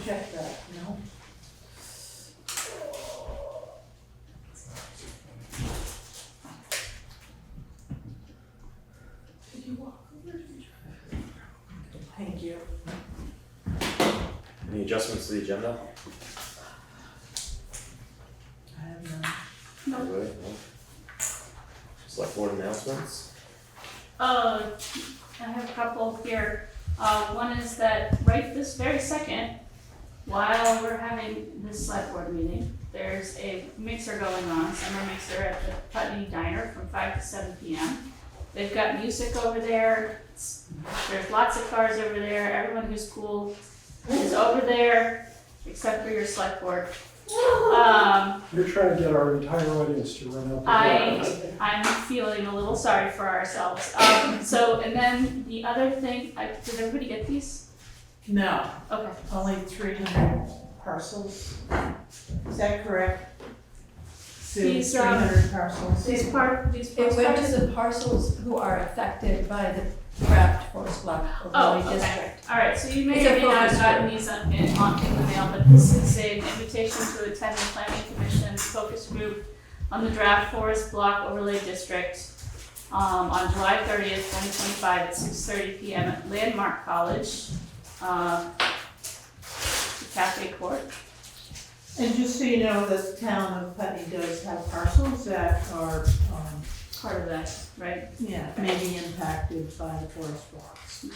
check that, no? Did you walk over? Thank you. Any adjustments to the agenda? I have none. Anybody? No? Select board announcements? I have a couple here. One is that right this very second, while we're having this select board meeting, there's a mixer going on, summer mixer at the Putney Diner from 5 to 7 p.m. They've got music over there. There's lots of cars over there. Everyone who's cool is over there, except for your select board. You're trying to get our entire audience to run out the door. I'm feeling a little sorry for ourselves. And then the other thing, did everybody get these? No, Okay. only 300 parcels. Is that correct? Sue, These, 300 parcels. These It went to the parcels who are affected by the draft forest block overlay okay. district. All right, so you may It's or a may not have focus gotten group. these in the mail, but this is an invitation to attend the Planning Commission focus group on the draft forest block overlay district on July 30th, 2025 at 6:30 p.m. at Landmark College, Cafe Court. And just so you know, the town of Putney does have parcels that are, Part of that, right? maybe impacted by the forest blocks.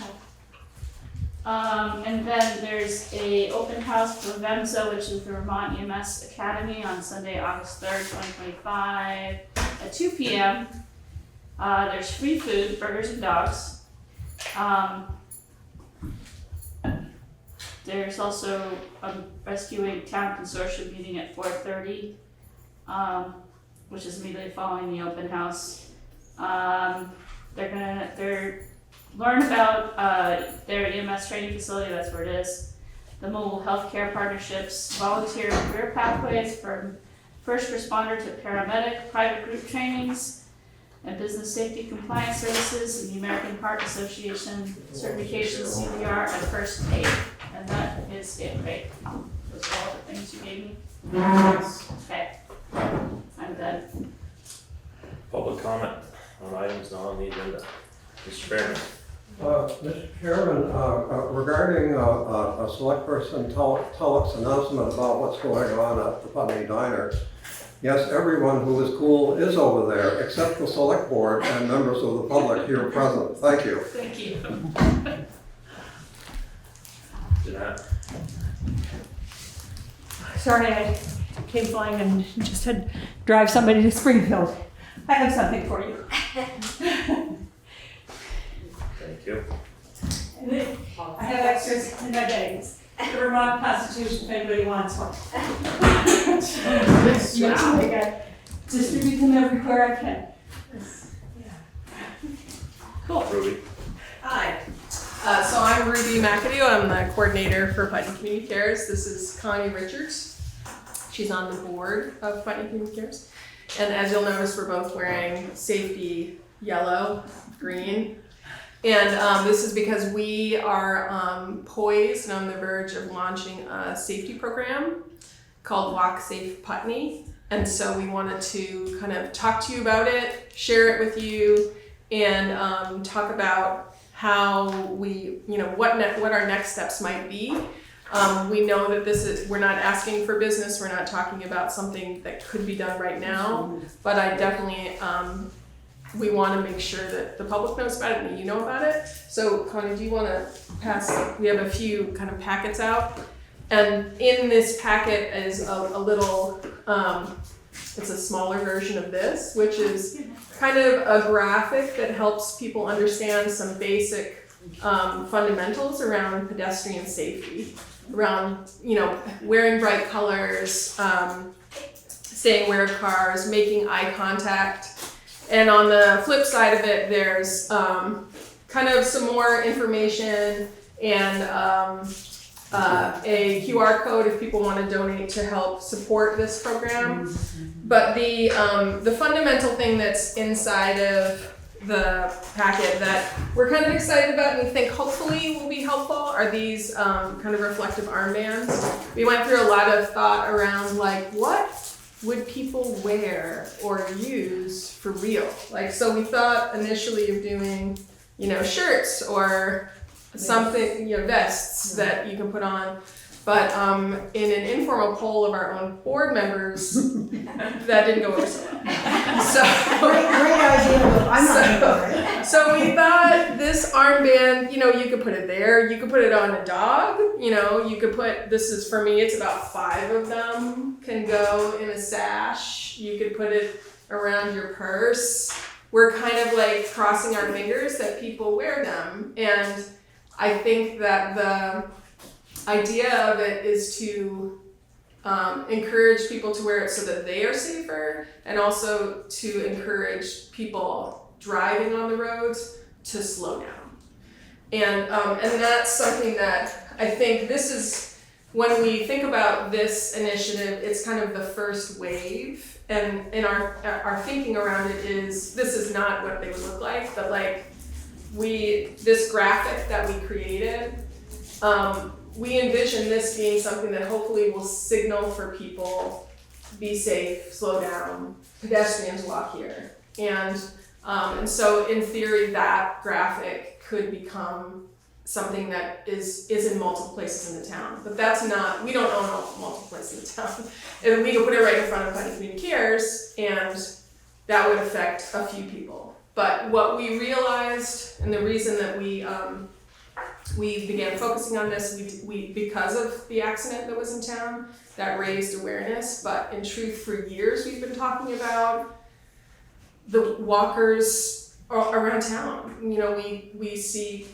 And then there's a open house for VEMSA, which is the Vermont EMS Academy, on Sunday, August 3rd, 2025 at 2 p.m. There's free food, burgers and dogs. There's also a Rescuing Town Consortium meeting at 4:30, which is immediately following the open house. They're learn about their EMS training facility, that's where it is. The mobile healthcare partnerships, volunteer and career pathways from first responder to paramedic, private group trainings, and business safety compliance services, and the American Heart Association certification, CPR, and first aid. And that is it, right? Those are all the things you gave me? Okay, I'm done. Public comment on items not on the agenda. Mr. Fairman? Mr. Chairman, regarding a select person Tulloch's announcement about what's going on at the Putney Diner, yes, everyone who is cool is over there, except the select board and members of the public here present. Thank you. Thank you. Jeanette? Sorry, I came flying and just had to drive somebody to Springfield. I have something for you. Thank you. I have extras in my bags. The Vermont Constitution, if anybody wants one. I distribute them everywhere I can. Cool. Ruby? Hi. So I'm Ruby McAdoo. I'm the coordinator for Putney Community Cares. This is Connie Richards. She's on the board of Putney Community Cares. And as you'll notice, we're both wearing safety yellow, green. And this is because we are poised and on the verge of launching a safety program called Walk Safe Putney. And so we wanted to kind of talk to you about it, share it with you, and talk about how we, what our next steps might be. We know that we're not asking for business, we're not talking about something that could be done right now, but I definitely, we want to make sure that the public knows about it and that you know about it. So Connie, do you want to pass, we have a few kind of packets out, and in this packet is a little, it's a smaller version of this, which is kind of a graphic that helps people understand some basic fundamentals around pedestrian safety, around wearing bright colors, staying aware of cars, making eye contact. And on the flip side of it, there's kind of some more information and a QR code if people want to donate to help support this program. But the fundamental thing that's inside of the packet that we're kind of excited about and we think hopefully will be helpful are these kind of reflective armbands. We went through a lot of thought around like what would people wear or use for real? Like, so we thought initially of doing, shirts or something, vests that you can put on. But in an informal poll of our own board members, that didn't go over so well. Great idea, but I'm not gonna do it. So we thought this armband, you could put it there. You could put it on a dog. You could put, this is for me, it's about 5 of them can go in a sash. You could put it around your purse. We're kind of like crossing our fingers that people wear them. And I think that the idea of it is to encourage people to wear it so that they are safer, and also to encourage people driving on the roads to slow down. And that's something that I think this is, when we think about this initiative, it's kind of the first wave, and in our thinking around it is, this is not what they would look like, but like this graphic that we created, we envision this being something that hopefully will signal for people, be safe, slow down, pedestrians walk here. And so in theory, that graphic could become something that is in multiple places in the town. But that's not, we don't own multiple places in the town. And we could put it right in front of Putney Community Cares, and that would affect a few people. But what we realized, and the reason that we began focusing on this, we because of the accident that was in town, that raised awareness. But in truth, for years we've been talking about the walkers around town. We see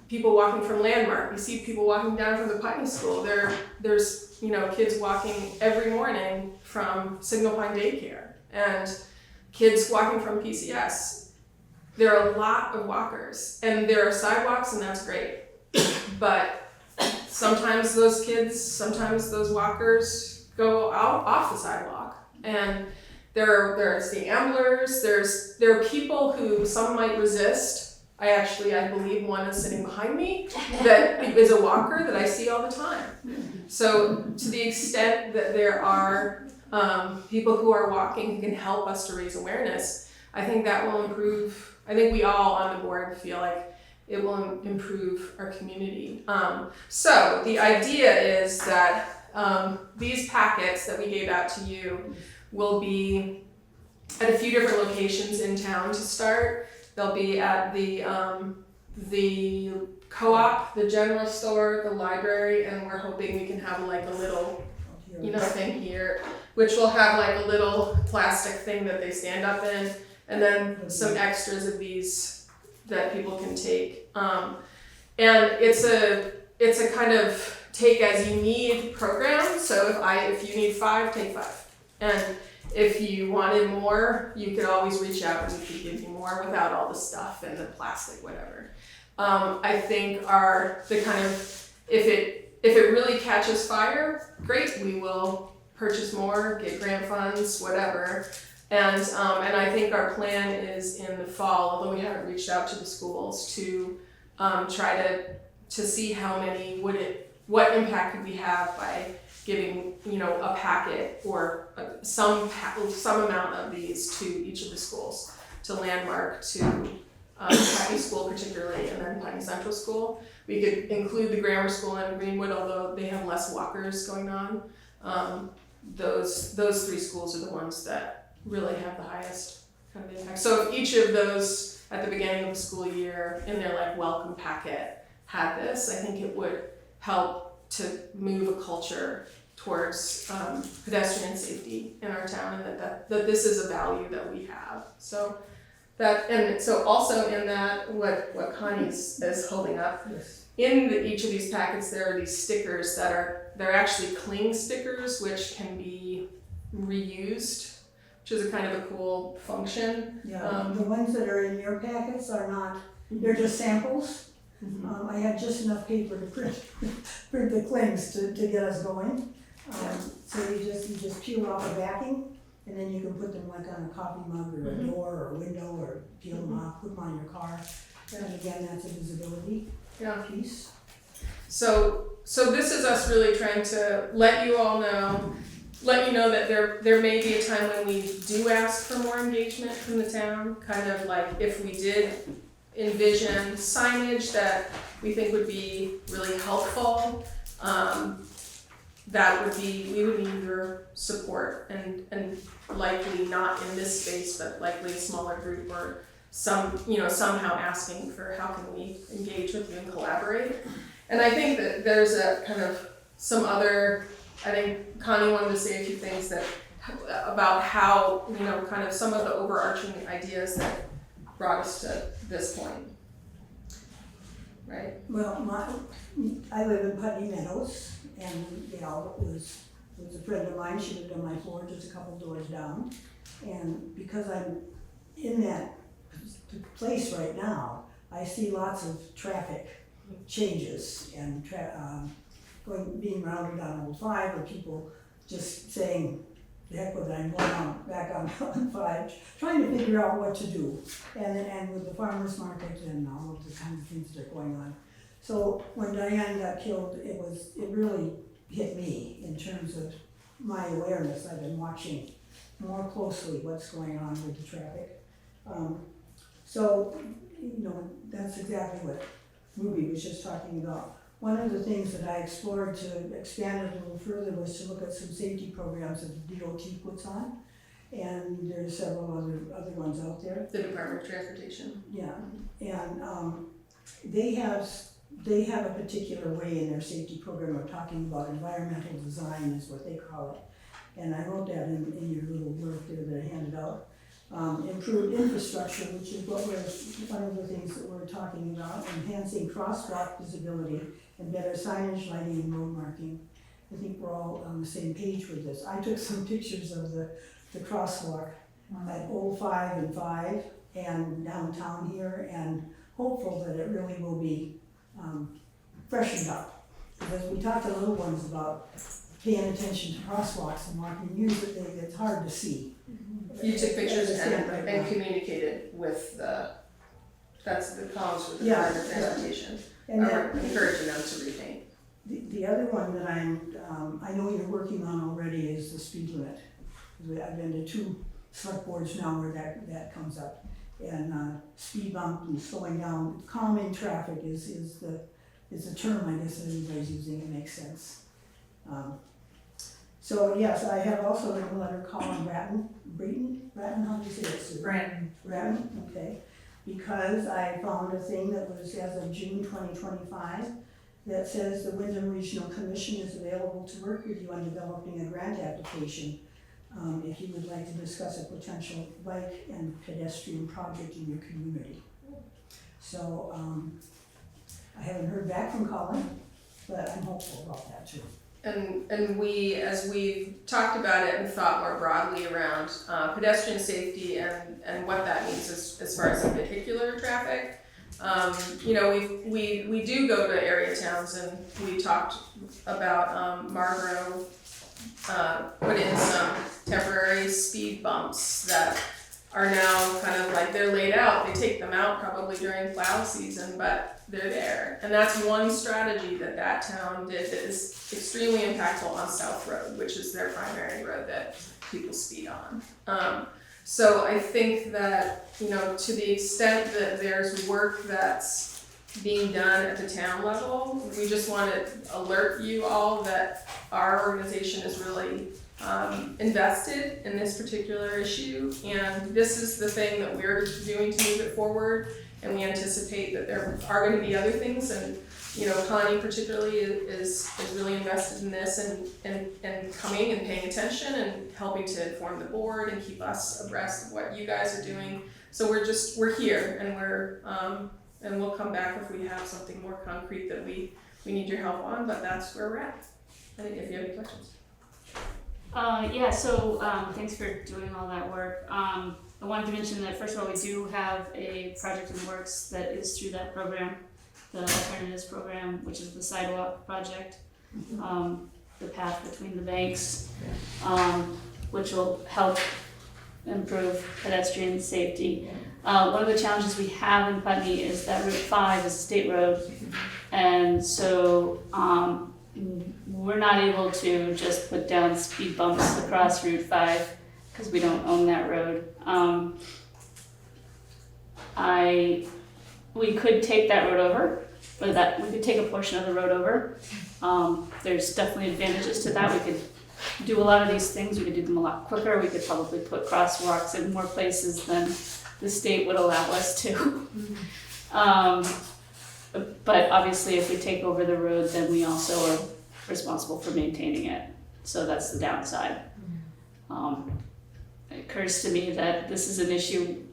people walking from Landmark. We see people walking down from the Putney School. There's kids walking every morning from Signal Pine Daycare, and kids walking from PCS. There are a lot of walkers, and there are sidewalks, and that's great. But sometimes those walkers go out off the sidewalk, and there's the amblers. There are people who some might resist. I believe one is sitting behind me that is a walker that I see all the time. So to the extent that there are people who are walking who can help us to raise awareness, I think that will improve. I think we all on the board feel like it will improve our community. So the idea is that these packets that we gave out to you will be at a few different locations in town to start. They'll be at the co-op, the general store, the library, and we're hoping we can have like a little, thing here, which will have like a little plastic thing that they stand up in, and then some extras of these that people can take. And it's a kind of take as you need program. So if you need 5, take 5. And if you wanted more, you could always reach out and we could give you more without all the stuff and the plastic, whatever. I think if it really catches fire, great, we will purchase more, get grant funds, whatever. And I think our plan is in the fall, although we haven't reached out to the schools, to try to see how many what impact could we have by giving a packet or some amount of these to each of the schools, to Landmark, to Putney School particularly, and then Putney Central School. We could include the grammar school and Greenwood, although they have less walkers going on. Those 3 schools are the ones that really have the highest kind of impact. So if each of those at the beginning of the school year in their welcome packet had this, I think it would help to move a culture towards pedestrian safety in our town, and that this is a value that we have. So also in that, what Connie's is holding up, Yes. in each of these packets there are these stickers they're actually cling stickers, which can be reused, which is a kind of a cool function. Yeah, the ones that are in your packets are not, they're just samples. I had just enough paper to print the clings to get us going. So you just peel off the backing, And then you can put them like on a coffee mug or a door or a window or peel them off, put them on your car. And again, that's a visibility Yeah. piece. So this is us really trying to let you all know, let you know that there may be a time when we do ask for more engagement from the town, kind of like if we did envision signage that we think would be really helpful, that would be, we would need your support and likely not in this space, but likely a smaller group or somehow asking for how can we engage with you and collaborate. And I think that there's a kind of some other, I think Connie wanted to say a few things that about how, kind of some of the overarching ideas that brought us to this point. Right? Well, I live in Putney Meadows, and it was a friend of mine. She lived on my floor, just a couple doors down. And because I'm in that place right now, I see lots of traffic changes and being routed on Old 5, or people just saying, the heck with it, I'm going back on 5, trying to figure out what to do. And with the farmers market and all of the kind of things that are going on. So when Diane got killed, it really hit me in terms of my awareness. I've been watching more closely what's going on with the traffic. That's exactly what Ruby was just talking about. One of the things that I explored to expand it a little further was to look at some safety programs that the DOT puts on. And there's several other ones out there. The Department of Transportation. Yeah, and they have a particular way in their safety program of talking about environmental design is what they call it. And I wrote that in your little work there that I handed out. Improved infrastructure, which is one of the things that we're talking about, enhancing crosswalk visibility and better signage, lighting, and road marking. I think we're all on the same page with this. I took some pictures of the crosswalk at Old 5 and 5 and downtown here, and hopeful that it really will be freshened up. Because we talked to little ones about paying attention to crosswalks and walking news that it's hard to see. You took pictures and right communicated with that's the columns for the Yeah, Department of Transportation, And then, encouraging them to repaint. the other one that I know you're working on already is the speed limit. I've been to 2 select boards now where that comes up. And speed bump and slowing down, calming traffic is a term I guess that everybody's using, it makes sense. So yes, I have also written a letter calling Bratton, how do you say it, Sue? Bratton, okay. Because I found a thing that was as of June 2025 that says the Windham Regional Commission is available to work with you on developing a grant application if you would like to discuss a potential bike and pedestrian project in your community. So I haven't heard back from Colin, but I'm hopeful about that too. And we, as we've talked about it and thought more broadly around pedestrian safety and what that means as far as vehicular traffic, we do go to area towns, and we talked about Marlboro put in some temporary speed bumps that are now kind of like they're laid out. They take them out probably during plow season, but they're there. And that's one strategy that town did that is extremely impactful on South Road, which is their primary road that people speed on. So I think that, to the extent that there's work that's being done at the town level, we just want to alert you all that our organization is really invested in this particular issue, and this is the thing that we're doing to move it forward, and we anticipate that there are going to be other things, and Connie particularly is really invested in this and coming and paying attention and helping to inform the board and keep us abreast of what you guys are doing. So we're here, and and we'll come back if we have something more concrete that we need your help on, but that's where we're at. I think if you have any questions. Thanks for doing all that work. I wanted to mention that first of all, we do have a project in the works that is through that program, the Alternatives program, which is the sidewalk project, the path between the banks. which will help improve pedestrian safety. One of the challenges we have in Putney is that Route 5 is a state road, and so we're not able to just put down speed bumps across Route 5 because we don't own that road. We could take that road over, but we could take a portion of the road over. There's definitely advantages to that. We could do a lot of these things. We could do them a lot quicker. We could probably put crosswalks in more places than the state would allow us to. But obviously if we take over the road, then we also are responsible for maintaining it. So that's the downside. It occurs to me that this is an issue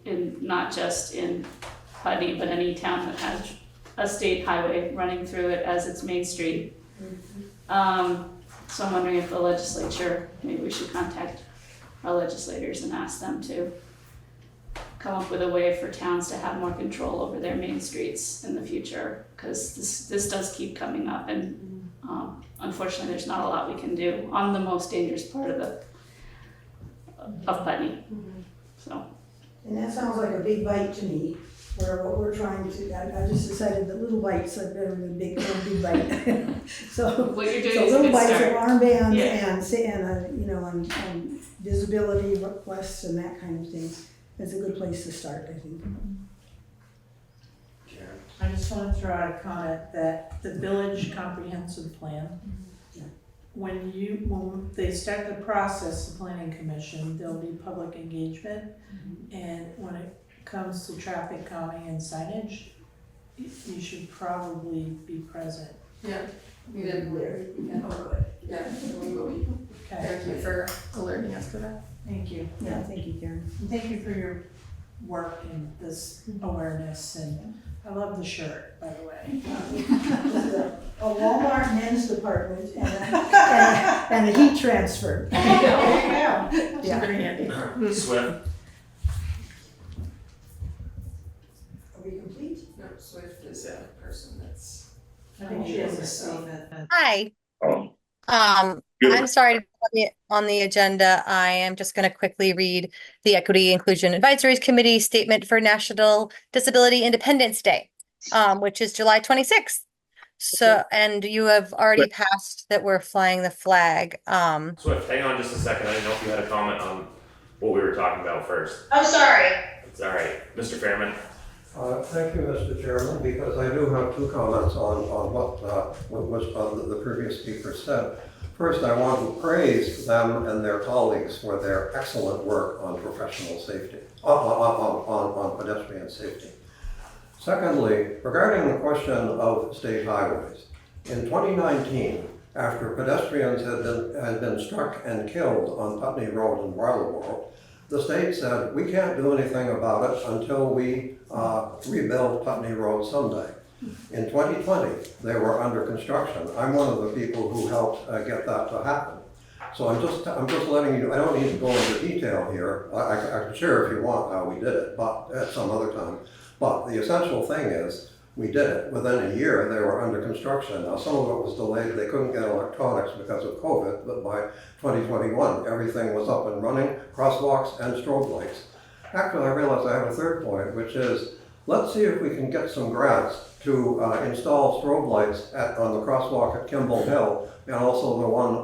not just in Putney, but any town that has a state highway running through it as its main street. So I'm wondering if the legislature, maybe we should contact our legislators and ask them to come up with a way for towns to have more control over their main streets in the future, because this does keep coming up, and unfortunately there's not a lot we can do on the most dangerous part of Putney. So. And that sounds like a big bite to me, where what we're trying to, I just decided that little bites are better than big bite. So, What you're doing so is a little good bites of start. armbands and visibility requests and that kind of thing. It's a good place to start, I think. I just want to throw out a comment that the village comprehensive plan, when they start the process, the planning commission, there'll be public engagement. And when it comes to traffic calming and signage, you should probably be present. Yeah, we did. Yeah. Oh, good. Yeah, we will be. Okay, Thank you for alerting us to that. thank you. Yeah, thank you, Karen. And thank you for your work in this awareness, and I love the shirt, by the way. A Walmart men's department and a heat transfer. Yeah. She's very handy. Swift, Are we complete? No, Swift is a person that's. I think she has a statement. Hi. oh, I'm sorry to be on the agenda. I am just going to quickly read the Equity Inclusion Advisory Committee statement for National Disability Independence Day, which is July 26th. So, and you have already passed that we're flying the flag. Swift, hang on just a second. I didn't know if you had a comment on what we were talking about first. I'm sorry. It's all right. Mr. Fairman? Thank you, Mr. Chairman, because I do have two comments on what was the previous speaker said. First, I want to praise them and their colleagues for their excellent work on professional safety, on pedestrian safety. Secondly, regarding the question of state highways, in 2019, after pedestrians had been struck and killed on Putney Road in Brattleboro, the state said, we can't do anything about it until we rebuild Putney Road someday. In 2020, they were under construction. I'm one of the people who helped get that to happen. So I'm just letting you, I don't need to go into detail here. I can share if you want how we did it, but at some other time. But the essential thing is, we did it. Within a year, they were under construction. Now, some of it was delayed. They couldn't get electronics because of COVID, but by 2021, everything was up and running, crosswalks and strobe lights. Actually, I realized I have a third point, which is, let's see if we can get some grants to install strobe lights on the crosswalk at Kimball Hill, and also the one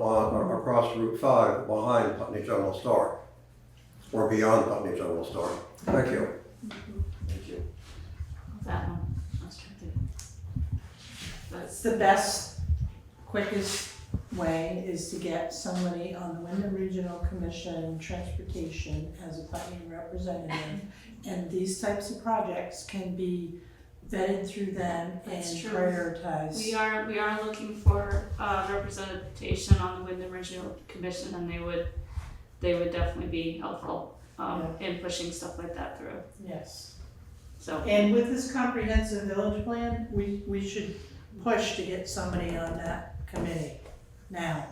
across Route 5 behind Putney General Store, or beyond Putney General Store. Thank you. Thank you. That one. I was trying to. It's the best, quickest way is to get somebody on the Windham Regional Commission Transportation as a Putney representative. And these types of projects can be vetted through them and That's true. prioritized. We are looking for representation on the Windham Regional Commission, and they would definitely be helpful in pushing stuff like that through. Yes. So. And with this comprehensive village plan, we should push to get somebody on that committee now.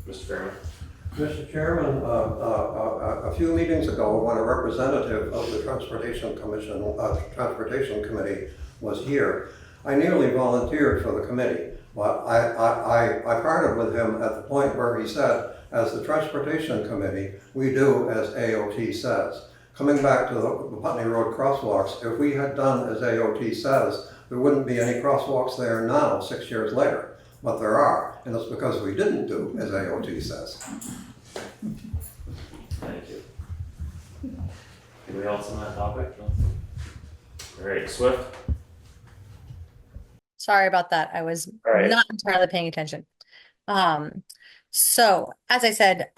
Mr. Fairman? Mr. Chairman, a few meetings ago, when a representative of the Transportation Committee was here, I nearly volunteered for the committee. But I parted with him at the point where he said, as the Transportation Committee, we do as AOT says. Coming back to the Putney Road crosswalks, if we had done as AOT says, there wouldn't be any crosswalks there now, 6 years later. But there are, and it's because we didn't do as AOT says. Thank you. Anybody else on that topic? All right, Swift. Sorry about that. I was All right. not entirely paying attention. So as I said,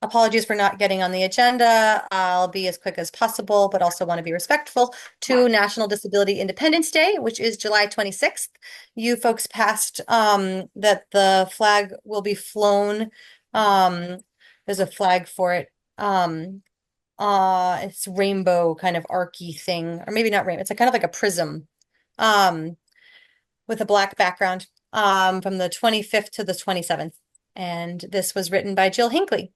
apologies for not getting on the agenda. I'll be as quick as possible, but also want to be respectful to National Disability Independence Day, which is July 26th. You folks passed that the flag will be flown. There's a flag for it. It's rainbow kind of archy thing, or maybe not rainbow. It's kind of like a prism. With a black background from the 25th to the 27th. And this was written by Jill Hinckley.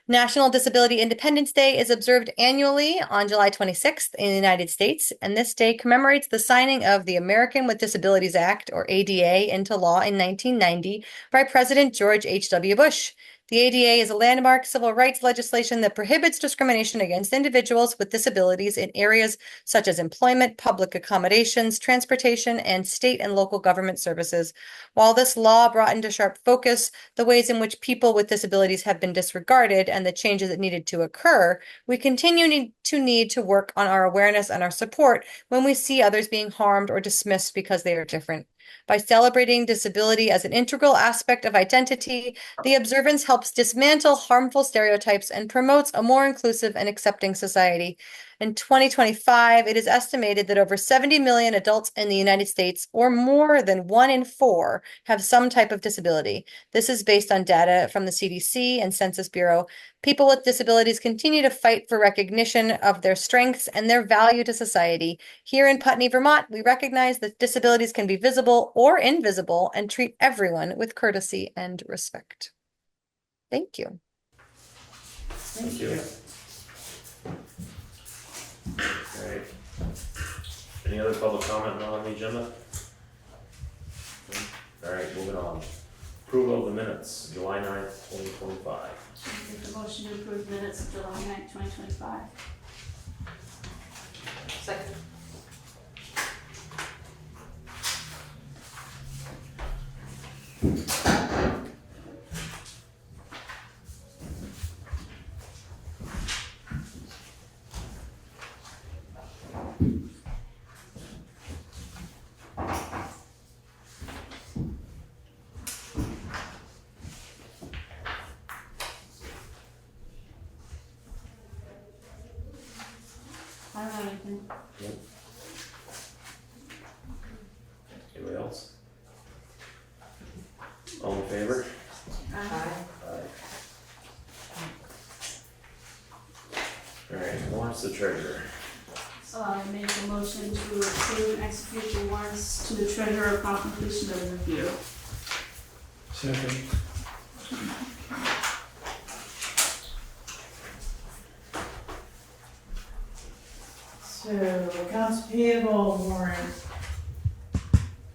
National Disability Independence Day is observed annually on July 26th in the United States, and this day commemorates the signing of the American with Disabilities Act, or ADA, into law in 1990 by President George H.W. Bush. The ADA is a landmark civil rights legislation that prohibits discrimination against individuals with disabilities in areas such as employment, public accommodations, transportation, and state and local government services. While this law brought into sharp focus the ways in which people with disabilities have been disregarded and the changes that needed to occur, we continue to need to work on our awareness and our support when we see others being harmed or dismissed because they are different. By celebrating disability as an integral aspect of identity, the observance helps dismantle harmful stereotypes and promotes a more inclusive and accepting society. In 2025, it is estimated that over 70 million adults in the United States, or more than 1 in 4, have some type of disability. This is based on data from the CDC and Census Bureau. People with disabilities continue to fight for recognition of their strengths and their value to society. Here in Putney, Vermont, we recognize that disabilities can be visible or invisible and treat everyone with courtesy and respect. Thank you. Thank you. All right. Any other public comment not on the agenda? All right, moving on. Approval of the minutes, July 9th, 2025. Make the motion to approve minutes of July 9th, 2025. Second. I don't have anything. Anybody else? All in favor? Aye. All right, warrants the treasurer. So I make a motion to approve and execute the warrants to the treasurer upon completion of the review. Second. So accounts payable warrant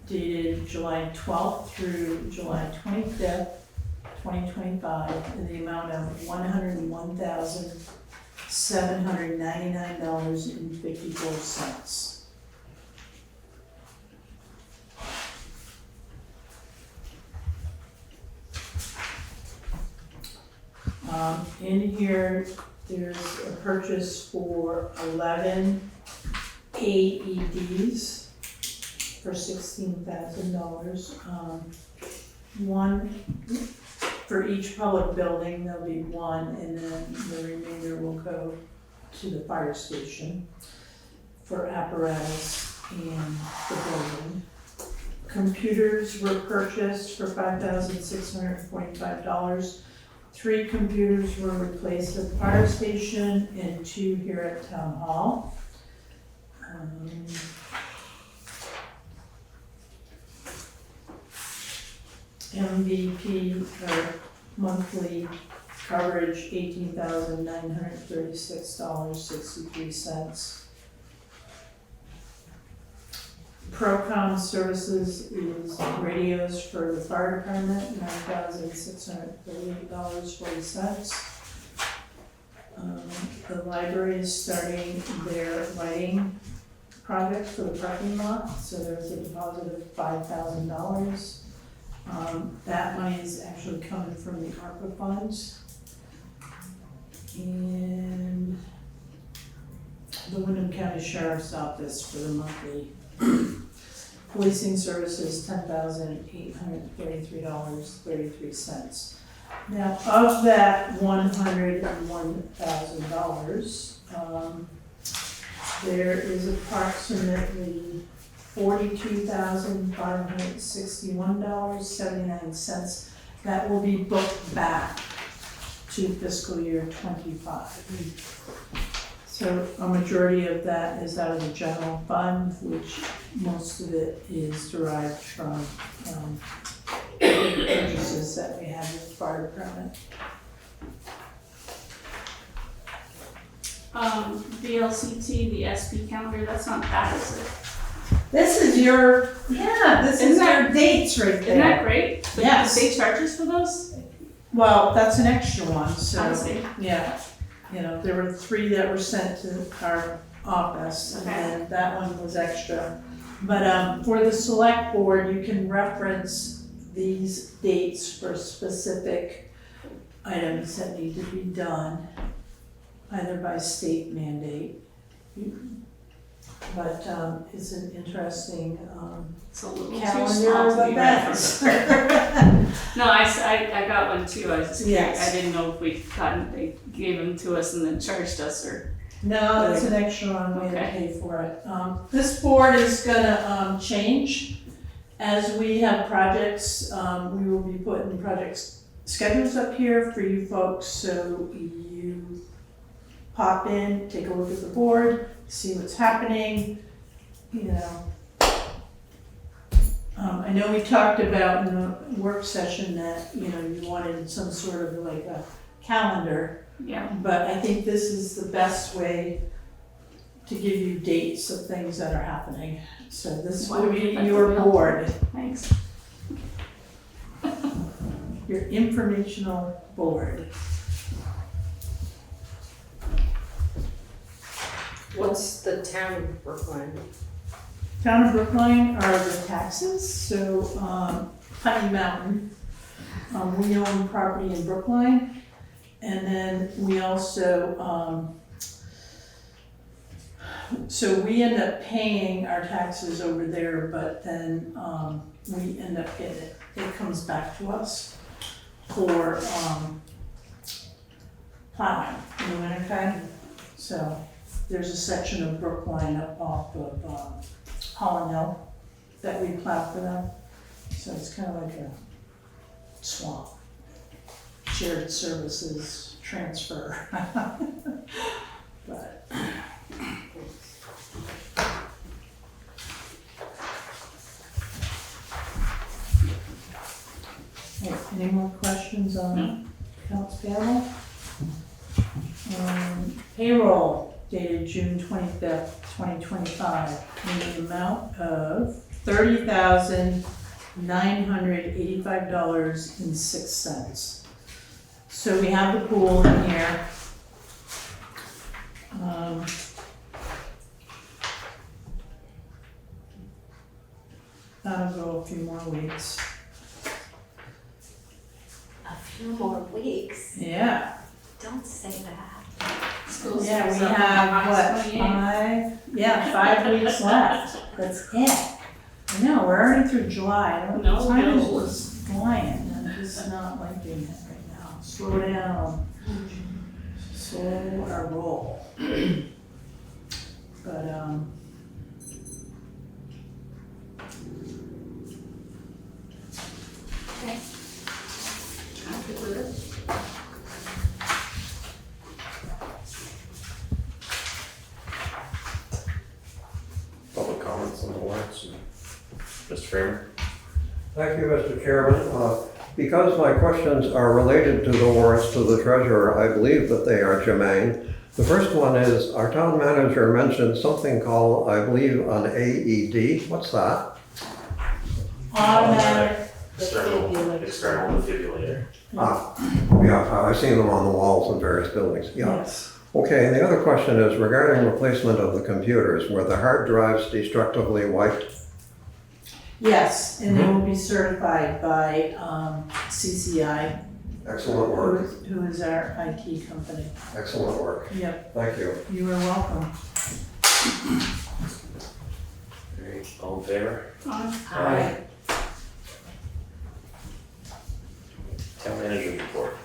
dated July 12th through July 25th, 2025, in the amount of $101,799.54. In here, there's a purchase for 11 AEDs for $16,000. One for each public building, there'll be one, and then the remainder will go to the fire station for apparatus and the building. Computers were purchased for $5,645. 3 computers were replaced at the fire station and 2 here at town hall. MVP, or monthly coverage, $18,936.63. Procom Services is radios for the fire department, $9,638.40. The library is starting their lighting project for the parking lot, so there's a deposit of $5,000. That money is actually coming from the ARPA funds. And the Windham County Sheriff's Office for the monthly policing services, $10,833.33. Now, of that $101,000, there is approximately $42,561.79 that will be booked back to fiscal year '25. So a majority of that is out of the general fund, which most of it is derived from purchases that we have with the fire department. VLCT, the SP calendar, that's not bad, is it? This is your, this is your dates right Isn't that there. great? But Yes. They charge us for those? Well, that's an extra one, so. I see. Yeah, you know, there were 3 that were sent to our office, and Okay. then that one was extra. But for the select board, you can reference these dates for specific items that need to be done, either by state mandate. But it's an interesting It's a little too calendar small of to be right events. from No, I got one too, I was just curious, Yes. I didn't know if they gave them to us and then charged us or. No, it's an extra one, we had to Okay. pay for it. This board is gonna change. As we have projects, we will be putting project schedules up here for you folks, so you pop in, take a look at the board, see what's happening, you know. I know we talked about in the work session that, you know, you wanted some sort of like a calendar. Yeah. But I think this is the best way to give you dates of things that are happening. So this will be your board, Thanks. your informational board. What's the town of Brookline? Town of Brookline are the taxes, so Putney Mountain, we own property in Brookline. And then we also, so we end up paying our taxes over there, but then we end up getting it, it comes back to us for plowing in the wintertime. So there's a section of Brookline up off of Holland Hill that we plow for them. So it's kind of like a swamp. Shared services transfer. But hey, any more questions on accounts payable? Payroll dated June 25th, 2025, in the amount of $30,985.06. So we have the pool in here. That'll go a few more weeks. A few more weeks. Yeah. Don't say that. School's Yeah, we starts up have, on what, August 28th. 5 weeks left. That's it. I know, we're already through July. I don't know, No, time is no. just flying. I'm just not liking it right now. Slow down. Slow our roll. But, Okay. I'm good with it. Public comments on the warrants? Mr. Framer? Thank you, Mr. Chairman. Because my questions are related to the warrants to the treasurer, I believe that they are germane. The first one is, our town manager mentioned something called, I believe, an AED. What's that? Automatic, External defibrillator. Yeah, I've seen them on the walls in various buildings, yeah. yes. Okay, and the other question is regarding replacement of the computers. Were the hard drives destructively wiped? Yes, and they will be certified by CCI, Excellent work, who is our IT company. excellent work. Yep, Thank you. you are welcome. Alright, all in favor? Aye. Town manager's report.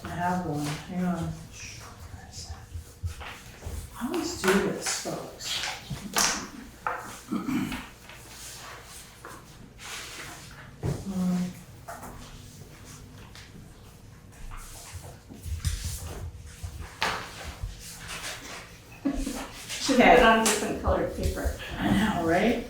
I have one, hang on. Where is that? I always do this, folks. Should put it on different colored paper. I know, right?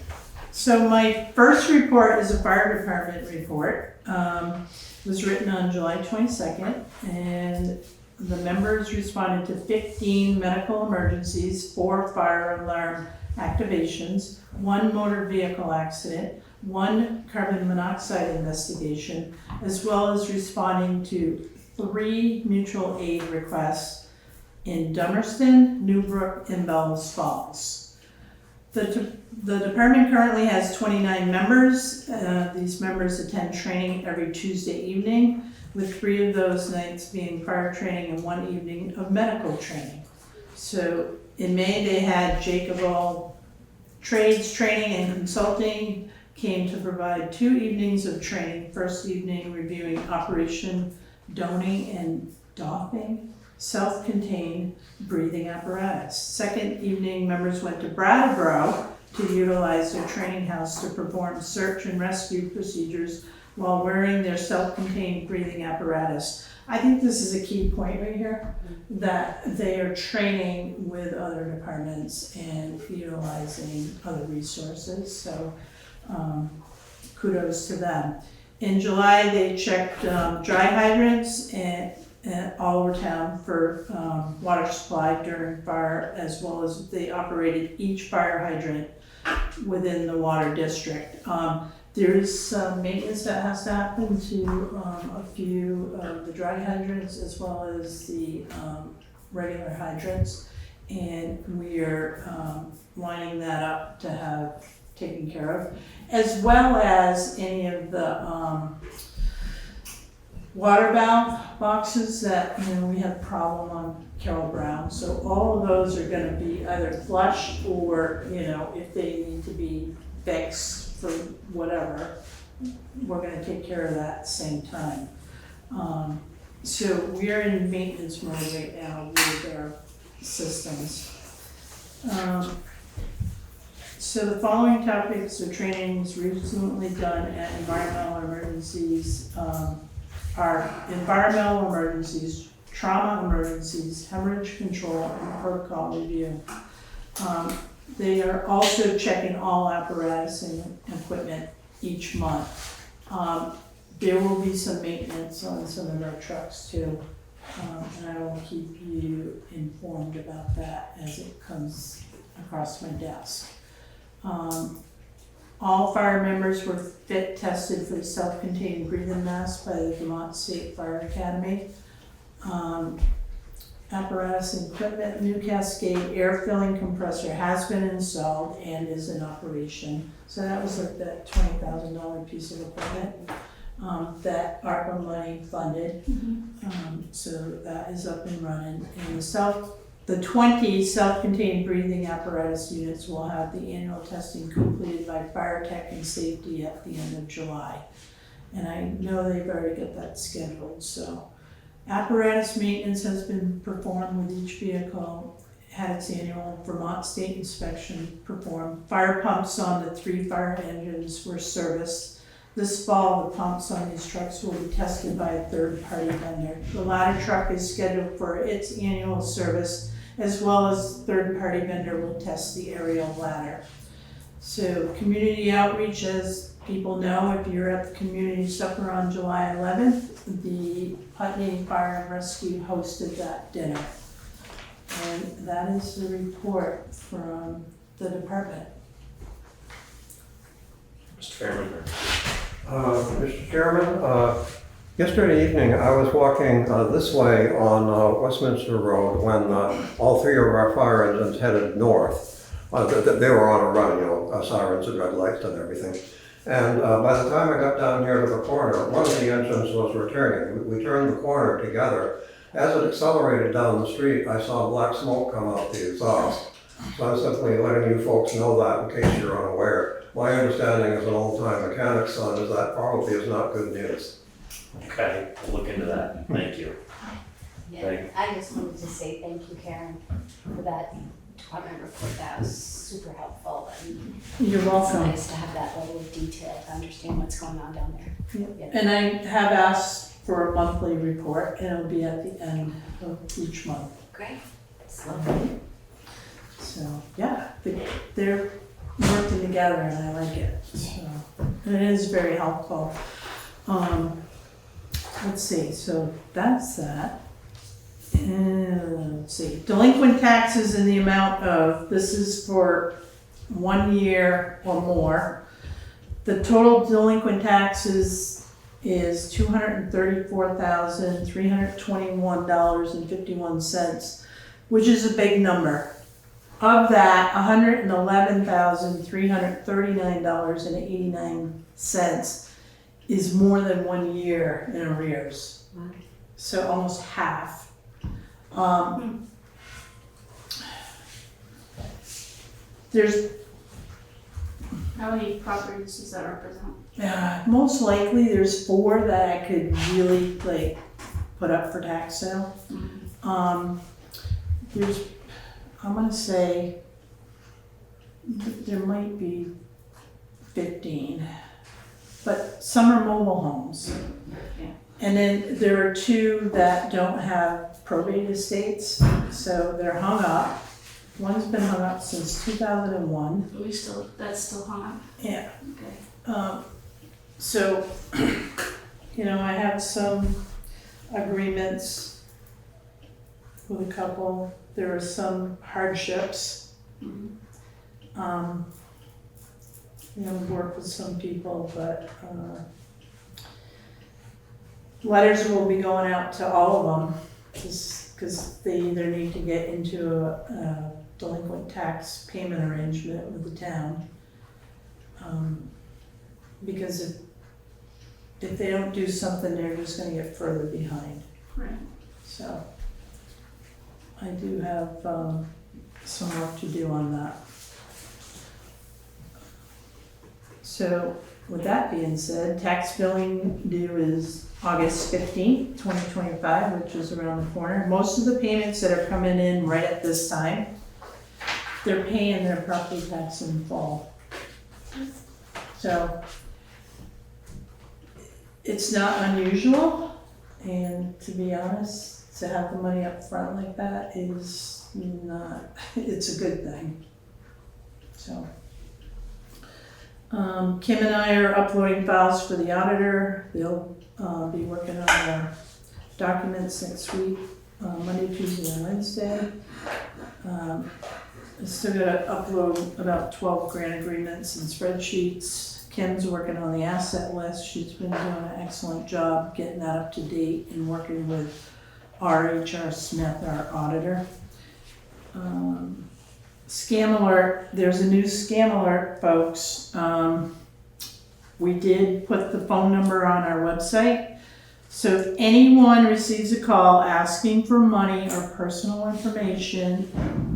So my first report is a fire department report. It was written on July 22nd, and the members responded to 15 medical emergencies, 4 fire alarm activations, 1 motor vehicle accident, 1 carbon monoxide investigation, as well as responding to 3 mutual aid requests in Dummerston, Newbrook, and Bellows Falls. The department currently has 29 members. These members attend training every Tuesday evening, with 3 of those nights being fire training and 1 evening of medical training. So in May, they had Jake of all trades training and consulting came to provide 2 evenings of training. First evening reviewing Operation Doning and Doffing, self-contained breathing apparatus. Second evening, members went to Brattleboro to utilize their training house to perform search and rescue procedures while wearing their self-contained breathing apparatus. I think this is a key point right here, that they are training with other departments and utilizing other resources, so kudos to them. In July, they checked dry hydrants and all over town for water supply during fire, as well as they operated each fire hydrant within the water district. There is some maintenance that has to happen to a few of the dry hydrants as well as the regular hydrants, and we are lining that up to have taken care of, as well as any of the water valve boxes that, we have a problem on Carroll Brown. So all of those are gonna be either flushed or, if they need to be fixed for whatever, we're gonna take care of that at the same time. So we're in maintenance mode right now with our systems. So the following topics or trainings recently done at environmental emergencies are environmental emergencies, trauma emergencies, hemorrhage control, and protocol review. They are also checking all apparatus and equipment each month. There will be some maintenance on some of our trucks too, and I will keep you informed about that as it comes across my desk. All fire members were fit tested for the self-contained breathing mask by the Vermont State Fire Academy. Apparatus and equipment, new Cascade air filling compressor has been installed and is in operation. So that was like that $20,000 piece of equipment that ARPA money funded. So that is up and running. And the 20 self-contained breathing apparatus units will have the annual testing completed by Fire Tech and Safety at the end of July. And I know they've already got that scheduled, so. Apparatus maintenance has been performed with each vehicle, had its annual Vermont State inspection performed. Fire pumps on the 3 fire engines were serviced. This fall, the pumps on these trucks will be tested by a third-party vendor. The ladder truck is scheduled for its annual service, as well as the third-party vendor will test the aerial ladder. So community outreach, as people know, if you're at the community supper on July 11th, the Putney Fire and Rescue hosted that dinner. And that is the report from the department. Mr. Chairman, Mr. Chairman, yesterday evening I was walking this way on Westminster Road when all three of our fire engines headed north. They were on a run, you know, sirens and red lights and everything. And by the time I got down here to the corner, one of the engines was returning. We turned the corner together. As it accelerated down the street, I saw black smoke come out the exhaust. So I'm simply letting you folks know that in case you're unaware. My understanding as an old-time mechanic's son is that probably is not good news. okay, we'll look into that. Thank you. Yeah, I just wanted to say thank you, Karen, for that department report. That was super helpful, and You're it's welcome. nice to have that level of detail to understand what's going on down there. Yep. And I have asked for a monthly report, and it'll be at the end of each month. Great, it's lovely. So, yeah, they're working together and I like it, so, and it is very helpful. Let's see, so that's that. And let's see, delinquent taxes in the amount of, this is for 1 year or more. The total delinquent taxes is $234,321.51, which is a big number. Of that, $111,339.89 is more than 1 year in arrears. Wow. So almost half. There's How many properties does that represent? most likely there's 4 that I could really like put up for tax sale. There's, I'm gonna say there might be 15, but some are mobile homes. Yeah. And then there are 2 that don't have probate estates, so they're hung up. One's been hung up since 2001. That's still hung up? Yeah. Okay. So, you know, I have some agreements with a couple. There are some hardships. Mhm. You know, work with some people, but letters will be going out to all of them, just because they either need to get into a delinquent tax payment arrangement with the town. Because if they don't do something, they're just gonna get further behind. Right. So I do have some work to do on that. So with that being said, tax billing due is August 15th, 2025, which is around the corner. Most of the payments that are coming in right at this time, they're paying their property tax in full. So it's not unusual, and to be honest, to have the money up front like that is not, it's a good thing. So Kim and I are uploading files for the auditor. They'll be working on our documents next week, Monday, Tuesday, and Wednesday. I still gotta upload about 12 grant agreements and spreadsheets. Kim's working on the asset list. She's been doing an excellent job getting that up to date and working with R.H.R. Smith, our auditor. Scam alert, there's a new scam alert, folks. We did put the phone number on our website. So if anyone receives a call asking for money or personal information,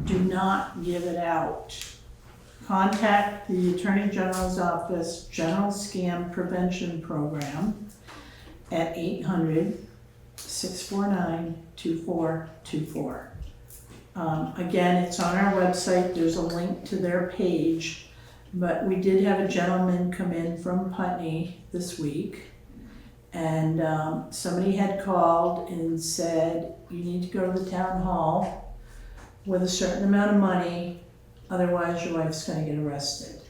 do not give it out. Contact the Attorney General's Office General Scam Prevention Program at 800-649-2424. Again, it's on our website. There's a link to their page, but we did have a gentleman come in from Putney this week, and somebody had called and said, you need to go to the town hall with a certain amount of money, otherwise your wife's gonna get arrested.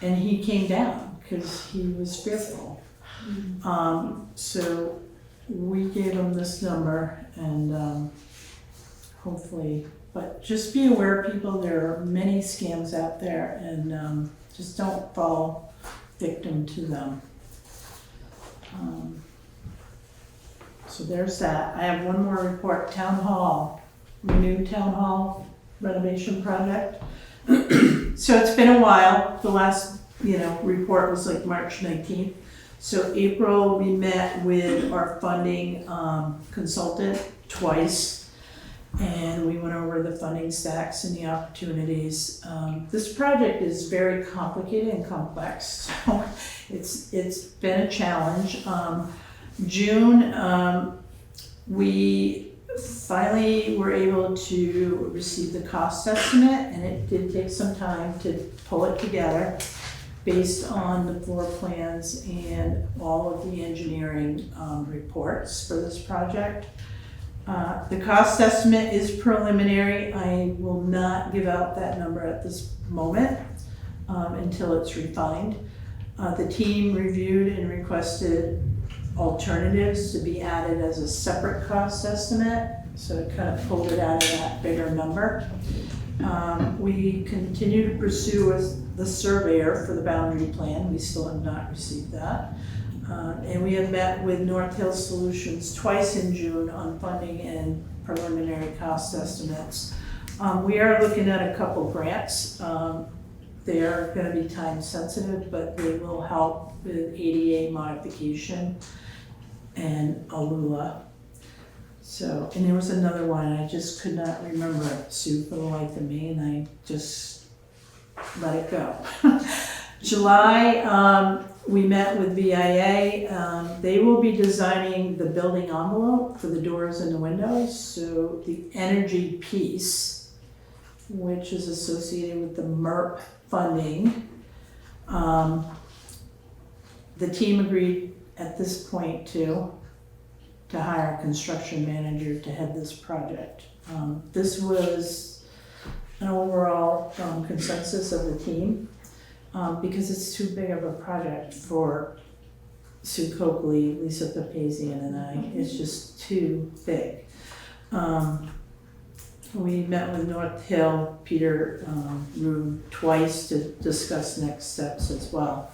and he came down because he was fearful. So we gave him this number and hopefully, but just be aware, people, there are many scams out there and just don't fall victim to them. So there's that. I have one more report, Town Hall, renewed Town Hall renovation project. So it's been a while. The last, report was like March 19th. So April, we met with our funding consultant twice, and we went over the funding stacks and the opportunities. This project is very complicated and complex, so it's been a challenge. June, we finally were able to receive the cost estimate, and it did take some time to pull it together based on the floor plans and all of the engineering reports for this project. The cost estimate is preliminary. I will not give out that number at this moment until it's refined. The team reviewed and requested alternatives to be added as a separate cost estimate, so it kind of pulled it out of that bigger number. We continue to pursue the surveyor for the boundary plan. We still have not received that. And we have met with North Hill Solutions twice in June on funding and preliminary cost estimates. We are looking at a couple grants. They are going to be time sensitive, but they will help with ADA modification and ALULA. So, and there was another one, and I just could not remember it, Sue, for the life of me, and I just let it go. July, we met with VIII. They will be designing the building envelope for the doors and the windows. So the energy piece, which is associated with the MERP funding, the team agreed at this point to hire a construction manager to head this project. This was an overall consensus of the team because it's too big of a project for Sue Coakley, Lisa Papazian, and I. It's just too big. We met with North Hill, Peter Rube, twice to discuss next steps as well.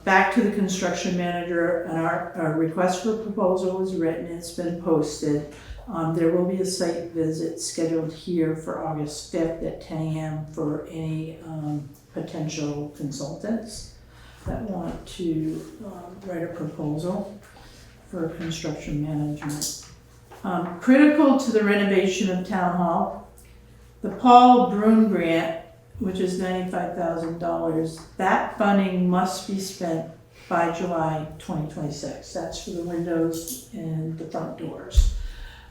Back to the construction manager, and our request for proposal was written, it's been posted. There will be a site visit scheduled here for August 5th at 10 a.m. for any potential consultants that want to write a proposal for construction management. Critical to the renovation of Town Hall, the Paul Brune grant, which is $95,000, that funding must be spent by July 2026. That's for the windows and the front doors.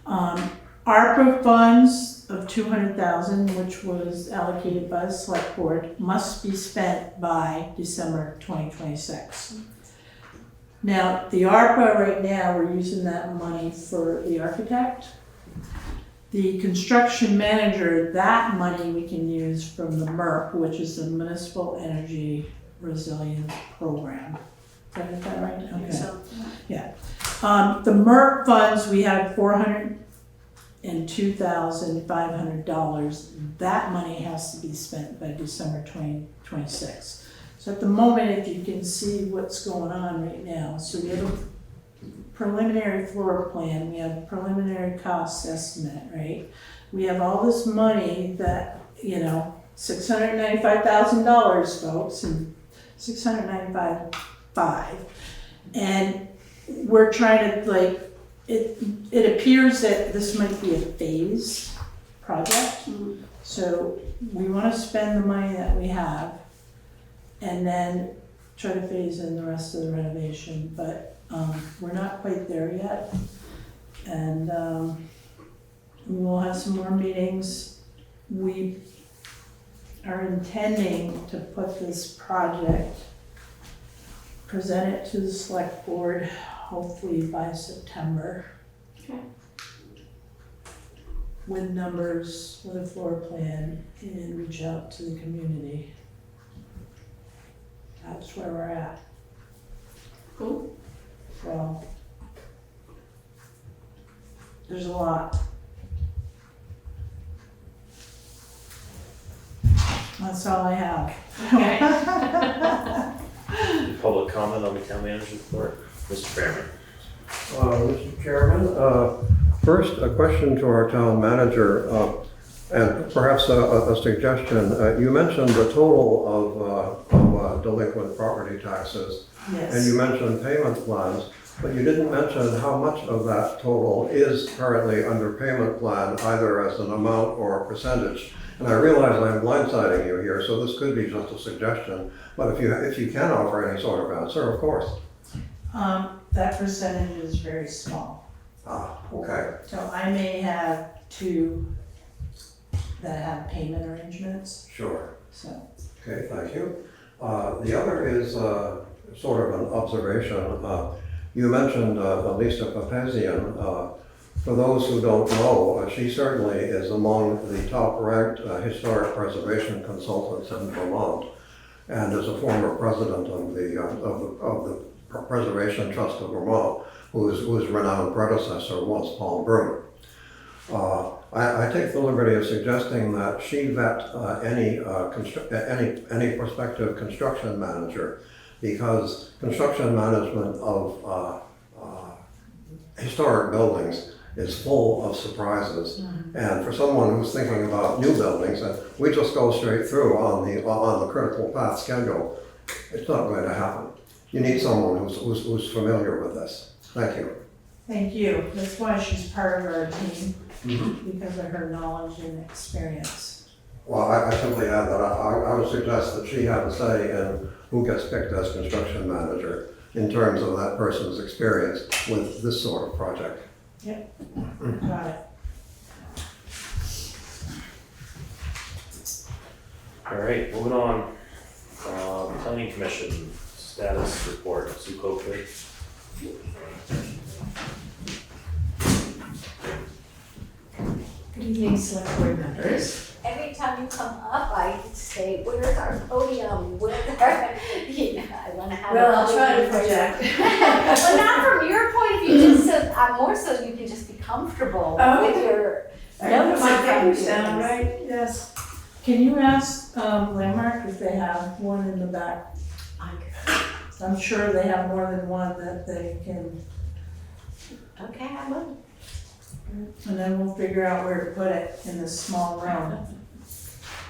ARPA funds of $200,000, which was allocated by the select board, must be spent by December 2026. Now, the ARPA right now, we're using that money for the architect. The construction manager, that money we can use from the MERP, which is the Municipal Energy Resilience Program. Did I get that right? Okay. So, Yeah. The MERP funds, we have $402,500. That money has to be spent by December 2026. So at the moment, if you can see what's going on right now, so we have a preliminary floor plan, we have preliminary cost estimate, right? We have all this money that, $695,000, folks, and $695,500. And we're trying to, it appears that this might be a phased project. So we want to spend the money that we have and then try to phase in the rest of the renovation. But we're not quite there yet. And we will have some more meetings. We are intending to put this project, present it to the select board, hopefully by September. Okay. With numbers, with a floor plan, and reach out to the community. That's where we're at. Cool. So there's a lot. That's all I have. Okay. Public comment on the town manager's report, Mr. Fairman. Mr. Chairman, first, a question to our town manager, and perhaps a suggestion. You mentioned the total of delinquent property taxes, and you Yes. mentioned payment plans, but you didn't mention how much of that total is currently under payment plan, either as an amount or a percentage. And I realize I'm blindsiding you here, so this could be just a suggestion, but if you can offer any sort of answer, of course. That percentage is very small. Okay. So I may have two that have payment arrangements, Sure. so. Okay, thank you. The other is sort of an observation. You mentioned Lisa Papazian. For those who don't know, she certainly is among the top-ranked historic preservation consultants in Vermont, and is a former president of the Preservation Trust of Vermont, whose renowned predecessor was Paul Broom. I take the liberty of suggesting that she vet any prospective construction manager, because construction management of historic buildings is full of surprises. And for someone who's thinking about new buildings, and we just go straight through on the critical path schedule, it's not going to happen. You need someone who's familiar with this. Thank you. Thank you. That's why she's part of our team, because of her knowledge and experience. Well, I simply add that I would suggest that she have a say in who gets picked as construction manager in terms of that person's experience with this sort of project. Yep, got it. All right, moving on. Planning Commission status report, Sue Coakley. Good evening, select board members. Every time you come up, I say, where's our podium? Where's our, you know, I wanna have. Well, a I'll try to podium for you. project. Well, not from your point of view, just so, more so you can just be comfortable Oh, with okay. your I know notes my in front of papers you. down, right? Yes. Can you ask Landmark if they have one in the back? I'm sure they have more than one that they can, Okay, I will. and then we'll figure out where to put it in this small room.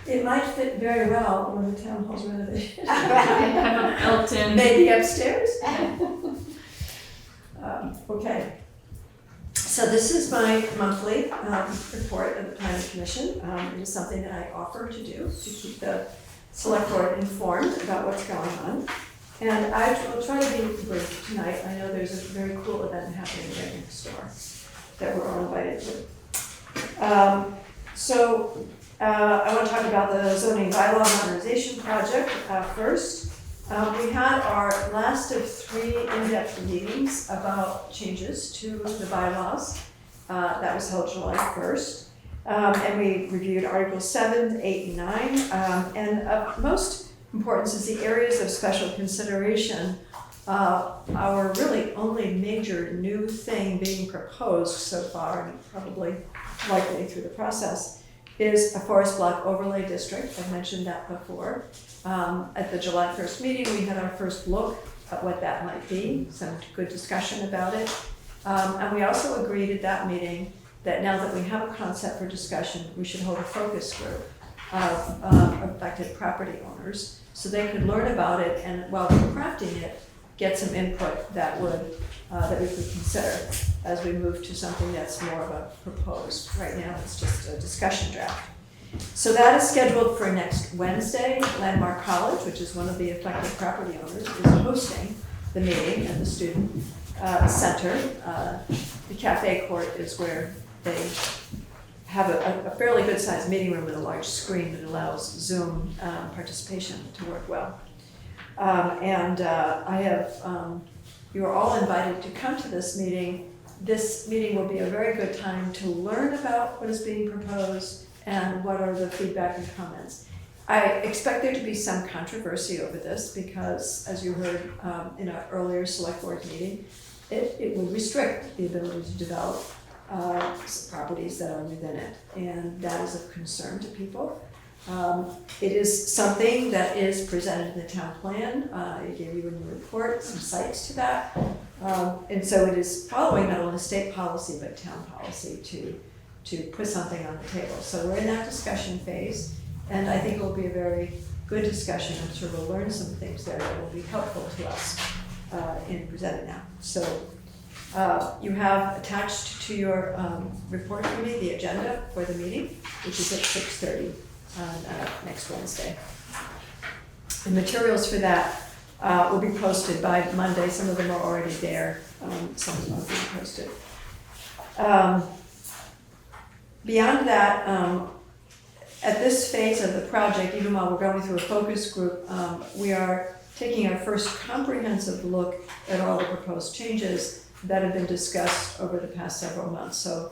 It might fit very well when the town hall's renovated. Have a built-in. Maybe upstairs? Okay. So this is my monthly report of the planning commission. It is something that I offer to do to keep the select board informed about what's going on. And I will try to be brief tonight. I know there's a very cool event happening right next door that we're all invited to. I want to talk about the zoning bylaw modernization project first. We had our last of 3 in-depth meetings about changes to the bylaws. That was held July 1st. And we reviewed Articles 7, 8, and 9. And of most importance is the areas of special consideration. Our really only major new thing being proposed so far, and probably likely through the process, is a forest block overlay district. I've mentioned that before. At the July 1st meeting, we had our first look at what that might be, some good discussion about it. And we also agreed at that meeting that now that we have a concept for discussion, we should hold a focus group of affected property owners so they could learn about it, and while we're crafting it, get some input that we could consider as we move to something that's more of a proposed. Right now, it's just a discussion draft. So that is scheduled for next Wednesday. Landmark College, which is one of the affected property owners, is hosting the meeting at the student center. The cafe court is where they have a fairly good sized meeting room with a large screen that allows Zoom participation to work well. You are all invited to come to this meeting. This meeting will be a very good time to learn about what is being proposed and what are the feedback and comments. I expect there to be some controversy over this because, as you heard in our earlier select board meeting, it would restrict the ability to develop properties that are within it, and that is of concern to people. It is something that is presented in the town plan. I gave you in the report some sites to that. And so it is following not only state policy but town policy to put something on the table. So we're in that discussion phase, and I think it will be a very good discussion. I'm sure we'll learn some things there that will be helpful to us in presenting that. So you have attached to your report for me the agenda for the meeting, which is at 6:30 on next Wednesday. The materials for that will be posted by Monday. Some of them are already there. Some of them will be posted. Beyond that, at this phase of the project, even while we're going through a focus group, we are taking our first comprehensive look at all the proposed changes that have been discussed over the past several months. So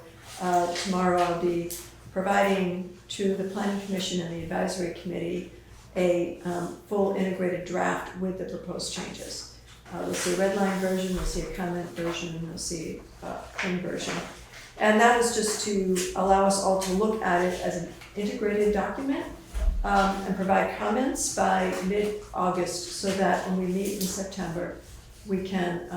tomorrow I'll be providing to the Planning Commission and the Advisory Committee a full integrated draft with the proposed changes. We'll see a red line version, we'll see a comment version, and we'll see a plain version. And that is just to allow us all to look at it as an integrated document and provide comments by mid-August so that when we meet in September, we can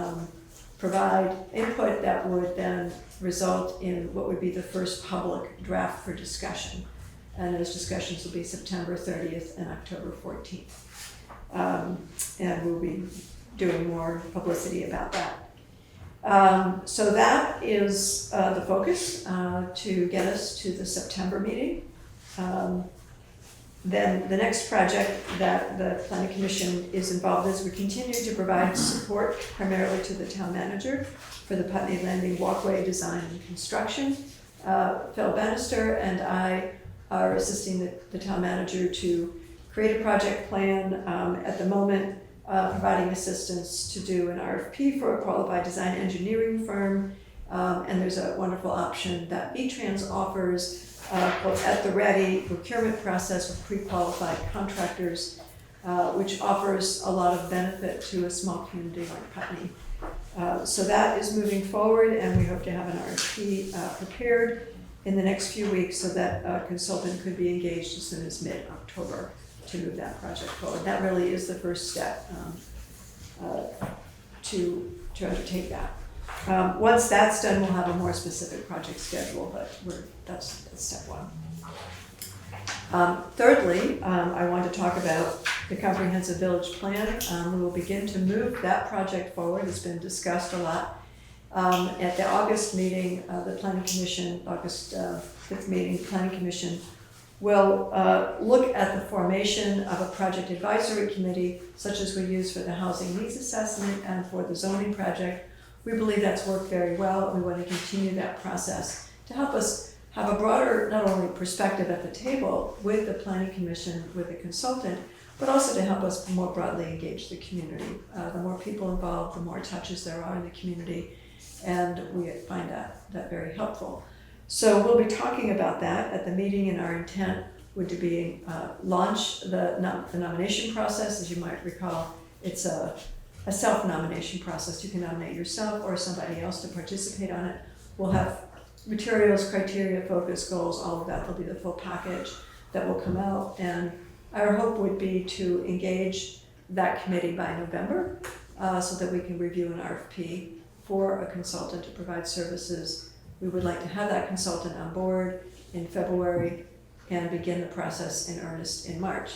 provide input that would then result in what would be the first public draft for discussion. And those discussions will be September 30th and October 14th. And we'll be doing more publicity about that. So that is the focus to get us to the September meeting. Then the next project that the Planning Commission is involved in is we continue to provide support primarily to the town manager for the Putney Landing walkway design and construction. Phil Bannister and I are assisting the town manager to create a project plan. At the moment, providing assistance to do an RFP for a qualified design engineering firm. And there's a wonderful option that V-Trans offers called At the Ready procurement process with pre-qualified contractors, which offers a lot of benefit to a small community like Putney. So that is moving forward, and we hope to have an RFP prepared in the next few weeks so that a consultant could be engaged as soon as mid-October to move that project forward. That really is the first step to undertake that. Once that's done, we'll have a more specific project schedule, but that's step one. Thirdly, I want to talk about the comprehensive village plan. We will begin to move that project forward. It's been discussed a lot. At the August meeting, the Planning Commission, August 5th meeting, the Planning Commission will look at the formation of a project advisory committee, such as we use for the housing needs assessment and for the zoning project. We believe that's worked very well. We want to continue that process to help us have a broader, not only perspective at the table with the Planning Commission, with the consultant, but also to help us more broadly engage the community. The more people involved, the more touches there are in the community, and we find that very helpful. So we'll be talking about that at the meeting, and our intent would be launch the nomination process. As you might recall, it's a self-nomination process. You can nominate yourself or somebody else to participate on it. We'll have materials, criteria, focus, goals, all of that. There'll be the full package that will come out, and our hope would be to engage that committee by November so that we can review an RFP for a consultant to provide services. We would like to have that consultant on board in February and begin the process in earnest in March.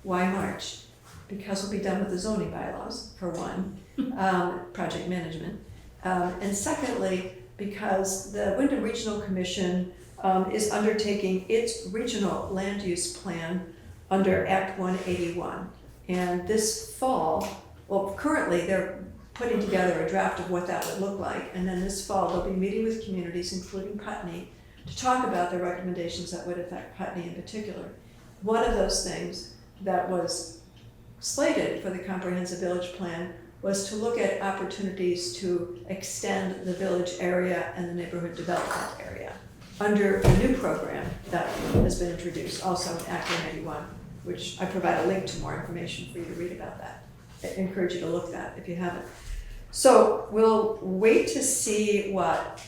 Why March? Because we'll be done with the zoning bylaws, for one, project management. And secondly, because the Windham Regional Commission is undertaking its regional land use plan under Act 181. And this fall, well, currently they're putting together a draft of what that would look like. And then this fall, they'll be meeting with communities, including Putney, to talk about the recommendations that would affect Putney in particular. One of those things that was slated for the comprehensive village plan was to look at opportunities to extend the village area and the neighborhood development area under a new program that has been introduced, also in Act 181. which I provide a link to more information for you to read about that. I encourage you to look at if you haven't. So we'll wait to see what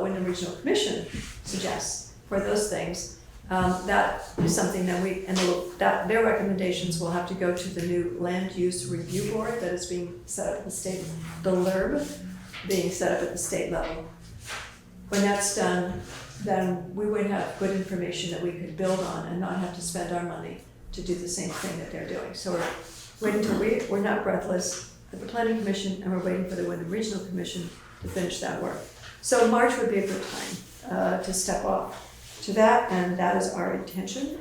Windham Regional Commission suggests for those things. That is something that their recommendations will have to go to the new Land Use Review Board that is being set up at the state, the LURB being set up at the state level. When that's done, then we would have good information that we could build on and not have to spend our money to do the same thing that they're doing. So we're waiting to we're not breathless at the Planning Commission, and we're waiting for the Windham Regional Commission to finish that work. So March would be a good time to step off to that, and that is our intention.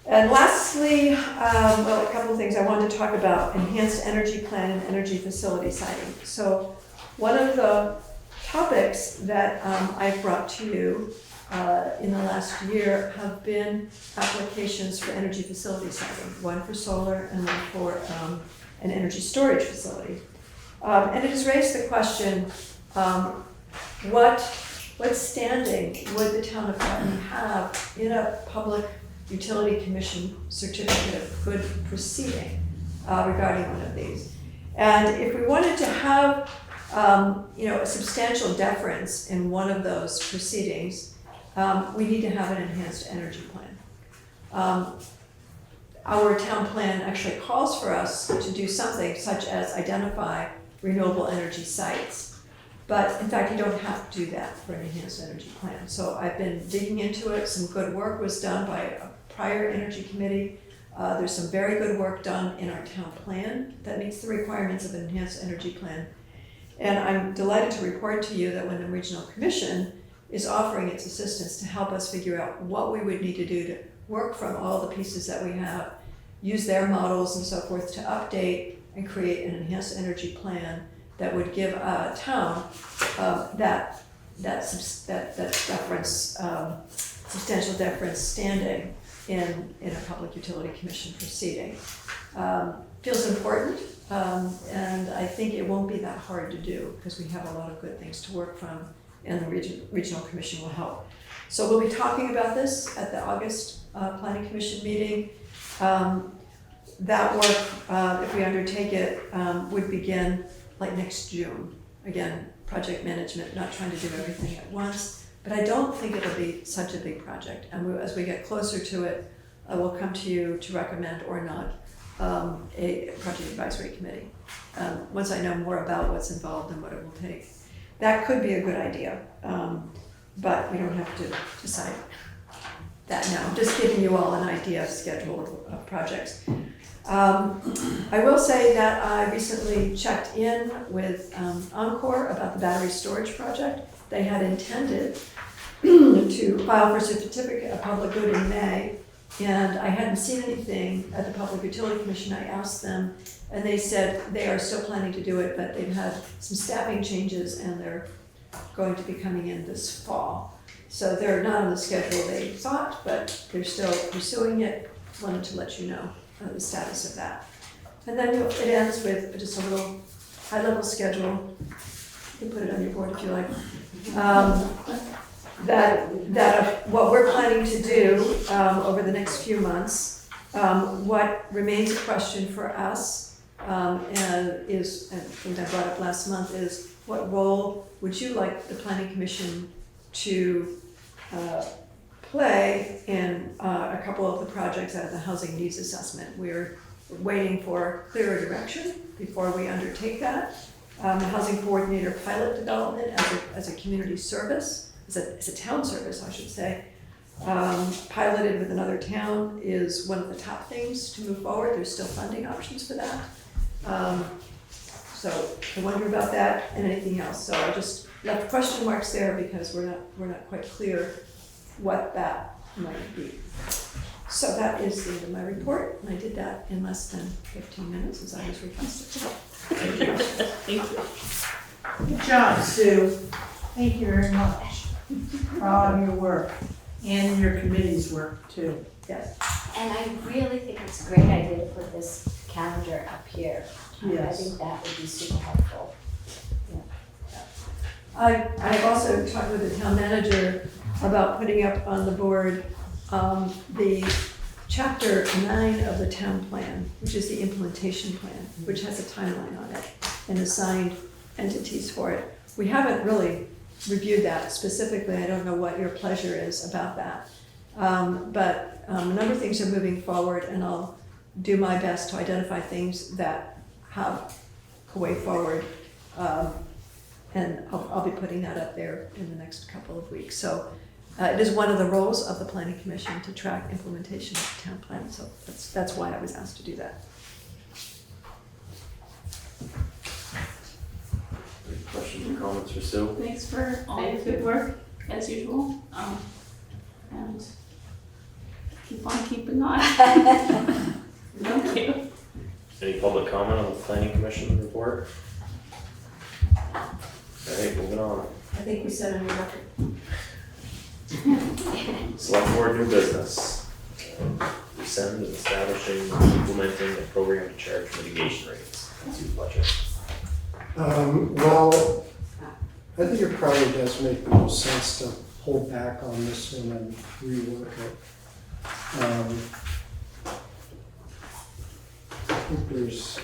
And lastly, a couple of things I wanted to talk about: enhanced energy plan and energy facility siting. So one of the topics that I've brought to you in the last year have been applications for energy facility siting, one for solar and one for an energy storage facility. And it has raised the question, what standing would the town of Putney have in a public utility commission certificate of good proceeding regarding one of these? And if we wanted to have a substantial deference in one of those proceedings, we need to have an enhanced energy plan. Our town plan actually calls for us to do something such as identify renewable energy sites. But in fact, you don't have to do that for an enhanced energy plan. So I've been digging into it. Some good work was done by a prior energy committee. There's some very good work done in our town plan that meets the requirements of an enhanced energy plan. And I'm delighted to report to you that Windham Regional Commission is offering its assistance to help us figure out what we would need to do to work from all the pieces that we have, use their models and so forth to update and create an enhanced energy plan that would give a town that deference, substantial deference standing in a public utility commission proceeding. Feels important, and I think it won't be that hard to do because we have a lot of good things to work from, and the regional commission will help. So we'll be talking about this at the August Planning Commission meeting. That work, if we undertake it, would begin like next June. Again, project management, not trying to do everything at once, but I don't think it'll be such a big project. And as we get closer to it, we'll come to you to recommend or not a project advisory committee. Once I know more about what's involved and what it will take. That could be a good idea, but we don't have to decide that now. I'm just giving you all an idea of schedule of projects. I will say that I recently checked in with Encore about the battery storage project. They had intended to file for certificate of public good in May, and I hadn't seen anything at the Public Utility Commission. I asked them, and they said they are still planning to do it, but they've had some staffing changes and they're going to be coming in this fall. So they're not on the schedule they thought, but they're still pursuing it. Wanted to let you know the status of that. And then it ends with just a little high-level schedule. You can put it on your board if you like. That what we're planning to do over the next few months, what remains a question for us, and I brought up last month, is what role would you like the Planning Commission to play in a couple of the projects out of the housing needs assessment? We're waiting for clearer direction before we undertake that. The housing coordinator pilot development as a community service, as a town service, I should say, piloted with another town is one of the top things to move forward. There's still funding options for that. So I wonder about that and anything else. So I just left question marks there because we're not quite clear what that might be. So that is the end of my report, and I did that in less than 15 minutes as I was requested. Thank you. Thank you. Good job, Sue. Thank you very much for all of your work and your committee's work too. Yes. And I really think it's a great idea to put this calendar up here. I Yes. think that would be super helpful. I've also talked with the town manager about putting up on the board the chapter 9 of the town plan, which is the implementation plan, which has a timeline on it and assigned entities for it. We haven't really reviewed that specifically. I don't know what your pleasure is about that. But a number of things are moving forward, and I'll do my best to identify things that have a way forward. And I'll be putting that up there in the next couple of weeks. So it is one of the roles of the Planning Commission to track implementation of the town plan. So that's why I was asked to do that. Any questions or comments for Sue? Thanks for all your good work, as usual. And keep on keeping on. Thank you. Any public comment on the planning commission report? Alright, moving on. I think we said on your record. Selectboard New Business. Rescind and establishing and implementing a program to charge mitigation rates. That's your budget. Well, I think it probably does make the most sense to hold back on this one and rework it. I think there's,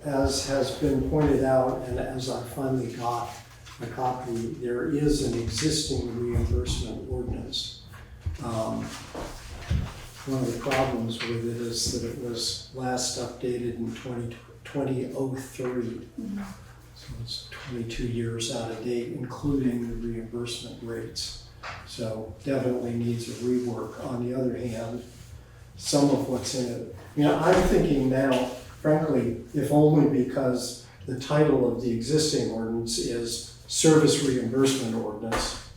as has been pointed out, and as I finally got a copy, there is an existing reimbursement ordinance. One of the problems with it is that it was last updated in 2003. So it's 22 years out of date, including the reimbursement rates. So definitely needs a rework. On the other hand, some of what's in it, I'm thinking now, frankly, if only because the title of the existing ordinance is Service Reimbursement Ordinance,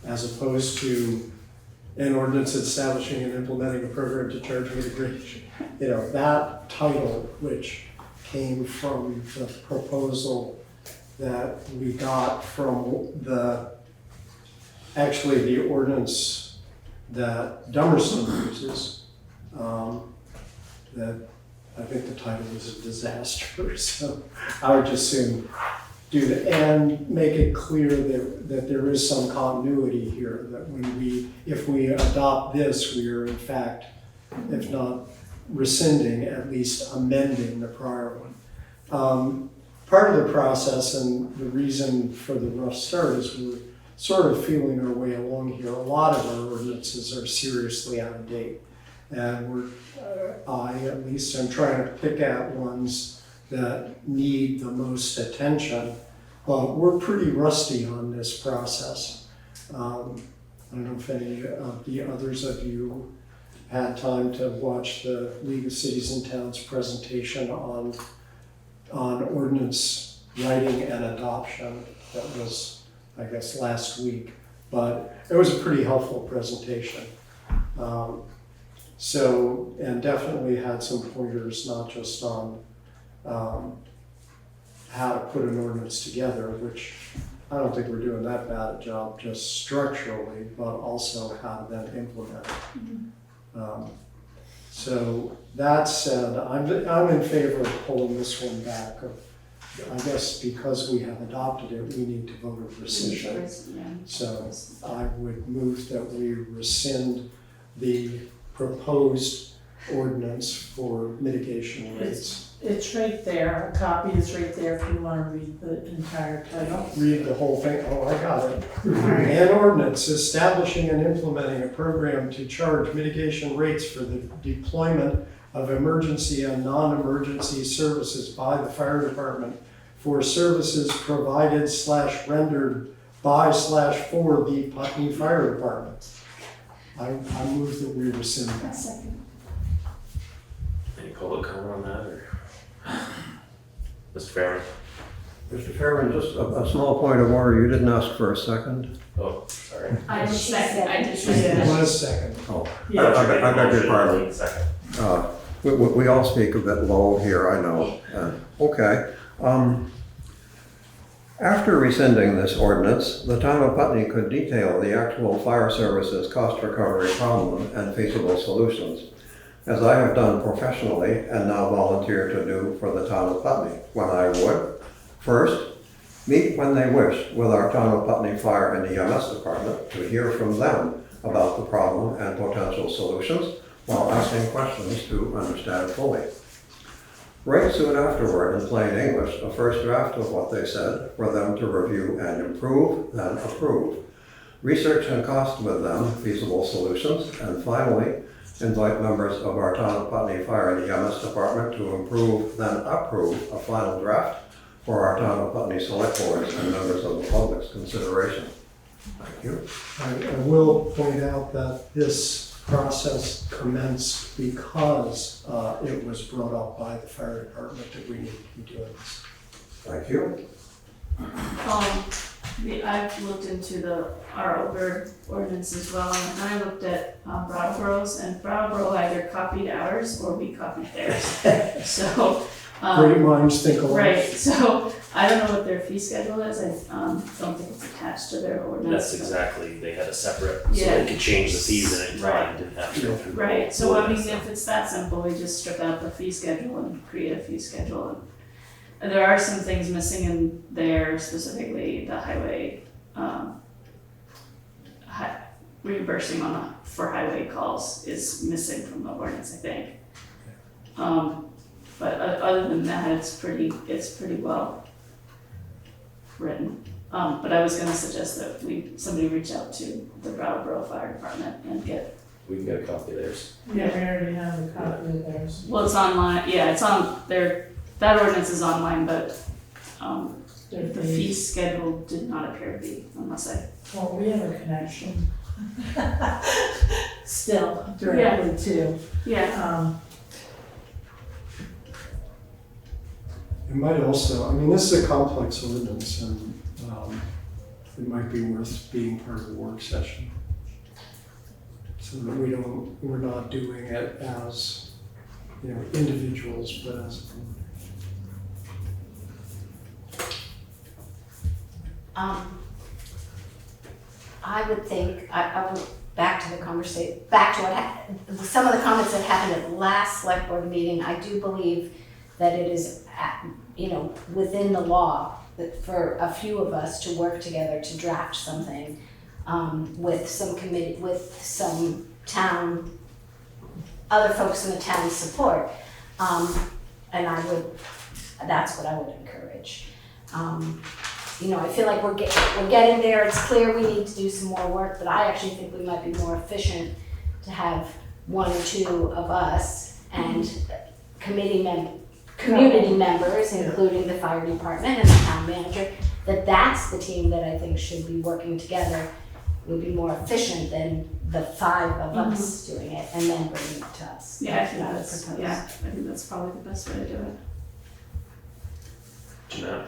as opposed to an ordinance establishing and implementing a program to charge mitigation. That title, which came from the proposal that we got from the ordinance that Dummerston uses, that I think the title is a disaster. So I would just soon do that and make it clear that there is some continuity here, that if we adopt this, we are in fact, if not rescinding, at least amending the prior one. Part of the process and the reason for the rough start is we're sort of feeling our way along here. A lot of our ordinances are seriously out of date. And I at least am trying to pick out ones that need the most attention. But we're pretty rusty on this process. I don't know if any of the others of you had time to watch the League of Cities and Towns presentation on ordinance writing and adoption that was, I guess, last week. But it was a pretty helpful presentation. And definitely had some pointers, not just on how to put an ordinance together, which I don't think we're doing that bad a job just structurally, but also how to then implement it. So that said, I'm in favor of pulling this one back. I guess because we have adopted it, we need to vote of rescission. So I would move that we rescind the proposed ordinance for mitigation rates. It's right there, a copy is right there if you want to read the entire title. Read the whole thing. Oh, I got it. An ordinance establishing and implementing a program to charge mitigation rates for the deployment of emergency and non-emergency services by the fire department for services provided / rendered by / for the Putney Fire Department. I move that we rescind that. Any public comment on that, or? Mr. Farron? Mr. Fairman, just a small point of order. You didn't ask for a second. Oh, sorry. I just second, I just Yeah. second. One second. Oh, Yeah. I beg your pardon. Second. We all speak a bit low here, I know. Okay. After rescinding this ordinance, the town of Putney could detail the actual fire services cost recovery problem and feasible solutions, as I have done professionally and now volunteer to do for the town of Putney, when I would, first, meet when they wished with our town of Putney Fire and EMS department to hear from them about the problem and potential solutions while asking questions to understand fully. Right soon afterward, in plain English, a first draft of what they said for them to review and improve, then approve. Research and cost with them feasible solutions, and finally, invite members of our Town of Putney Fire and EMS department to improve, then approve a final draft for our Town of Putney Select Boards and members of the public's consideration. Thank you. I will point out that this process commenced because it was brought up by the fire department that we need to be doing this. Thank you. I've looked into our older ordinance as well, and I looked at Brattleboro's, and Brattleboro either copied ours or we copied theirs. So. Great minds think alike. Right, so I don't know what their fee schedule is, I don't think it's attached to their ordinance. That's exactly, they had a separate, so Yeah. they could change the fees and it Right. didn't have to go through. the Right, so I mean, ordinance. if it's that simple, we just strip out the fee schedule and create a fee schedule. And there are some things missing in there, specifically the highway, reimbursing for highway calls is missing from the ordinance, I think. But other than that, it's pretty well written. But I was gonna suggest that somebody reach out to the Brattleboro Fire Department and get. We can get a copy of theirs. Yeah, we already have a copy of theirs. Well, it's online, yeah, it's on that ordinance is online, but, the fee schedule did not appear to be, Well, we have a connection. Still, directly to. yeah. It might also, I mean, this is a complex ordinance and it might be worth being part of the work session. So that we're not doing it as, individuals, but as a board. I would think, I would, back to the conversation, back to some of the comments that happened at last select board meeting, I do believe that it is, within the law that for a few of us to work together to draft something with some committee, with some town, other folks in the town's support. And that's what I would encourage. I feel like we're getting there. It's clear we need to do some more work, but I actually think we might be more efficient to have one or two of us and community members, including the fire department and the town manager, that's the team that I think should be working together. Would be more efficient than the 5 of us doing it and then bringing it to us. Yeah, I think that's probably the best way to do it. Jeanette?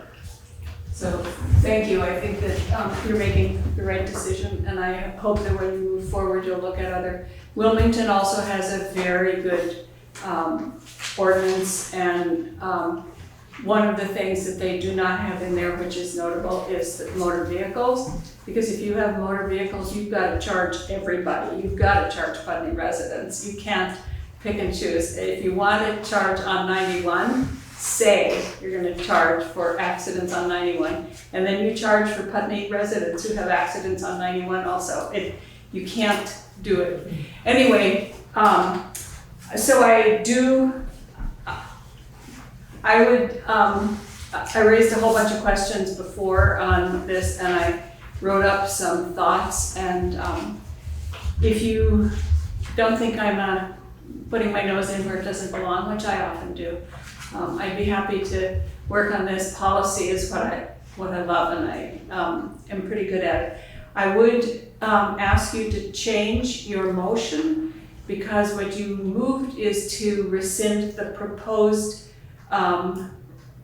So, thank you. I think that you're making the right decision, and I hope that when you move forward, you'll look at other. Wilmington also has a very good ordinance, and one of the things that they do not have in there, which is notable, is the motor vehicles. Because if you have motor vehicles, you've got to charge everybody. You've got to charge Putney residents. You can't pick and choose. If you want to charge on 91, say you're going to charge for accidents on 91, and then you charge for Putney residents who have accidents on 91 also. You can't do it. Anyway, so I raised a whole bunch of questions before on this, and I wrote up some thoughts, and if you don't think I'm putting my nose in where it doesn't belong, which I often do, I'd be happy to work on this. Policy is what I love, and I am pretty good at it. I would ask you to change your motion, because what you moved is to rescind the proposed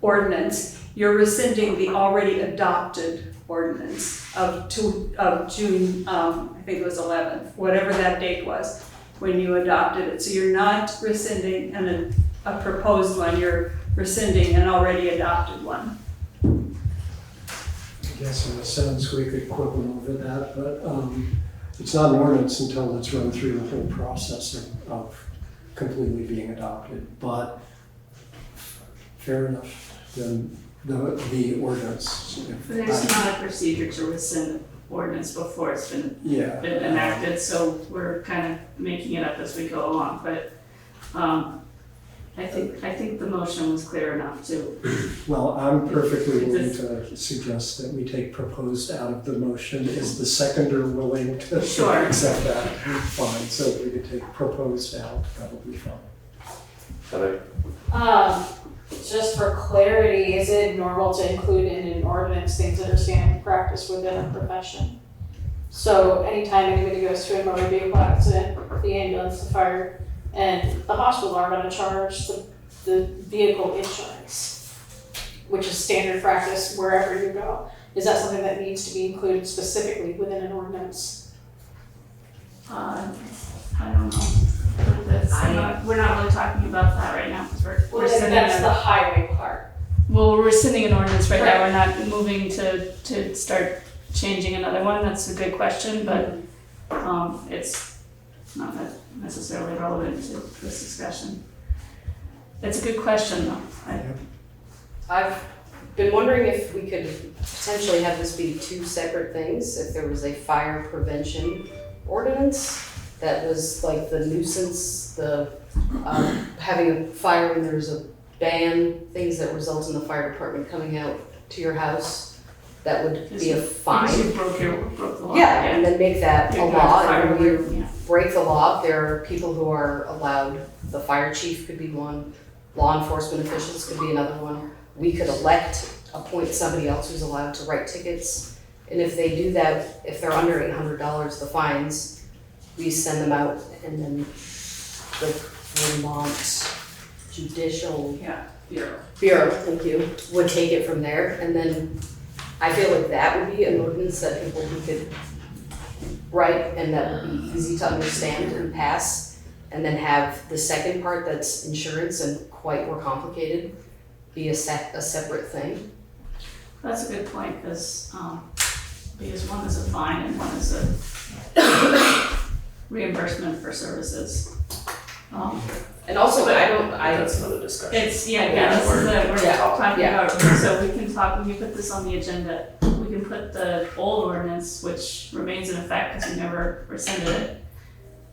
ordinance. You're rescinding the already adopted ordinance of June, I think it was 11th, whatever that date was when you adopted it. So you're not rescinding a proposed one, you're rescinding an already adopted one. I guess in a sense we could quibble over that, but it's not an ordinance until it's run through the whole process of completely being adopted. But fair enough, then the ordinance. There's not a procedure to rescind ordinance before it's been Yeah. enacted, so we're kind of making it up as we go along, but, I think the motion was clear enough too. Well, I'm perfectly willing to suggest that we take proposed out of the motion. Is the seconder willing to Sure. accept that? Fine, so if we could take proposed out, that would be fine. Heather? Just for clarity, is it normal to include in an ordinance things that are standard practice within a profession? So anytime anybody goes to a motor vehicle accident, the ambulance, the fire, and the hospital are gonna charge the vehicle insurance, which is standard practice wherever you go. Is that something that needs to be included specifically within an ordinance? I don't know. We're not really talking about that right now, because we're sending That's the highway part. well, we're rescinding an ordinance right now, Right. we're not moving to start changing another one, that's a good question, but, it's not necessarily relevant to this discussion. It's a good question, though. I've been wondering if we could potentially have this be two separate things, if there was a fire prevention ordinance that was like the nuisance, the having a fire when there's a ban, things that result in the fire department coming out to your house, that would be a fine. Because you broke the law. Yeah, and then make that a You're law, doing and when you firework, yeah. break the law, there are people who are allowed, the fire chief could be one, law enforcement officials could be another one. We could appoint somebody else who's allowed to write tickets, and if they do that, if they're under $800, the fines, we send them out, and then the Vermont Judicial Bureau, thank you, would take it from there, and then I feel like that would be an ordinance that people who could write and that would be easy to understand and pass, and then have the second part that's insurance and quite more complicated be a separate thing. That's a good point, because one is a fine and one is a reimbursement for services. And also, That's another discussion. This is we're talking about, so we can put this on the agenda. We can put the old ordinance, which remains in effect because we never rescinded it,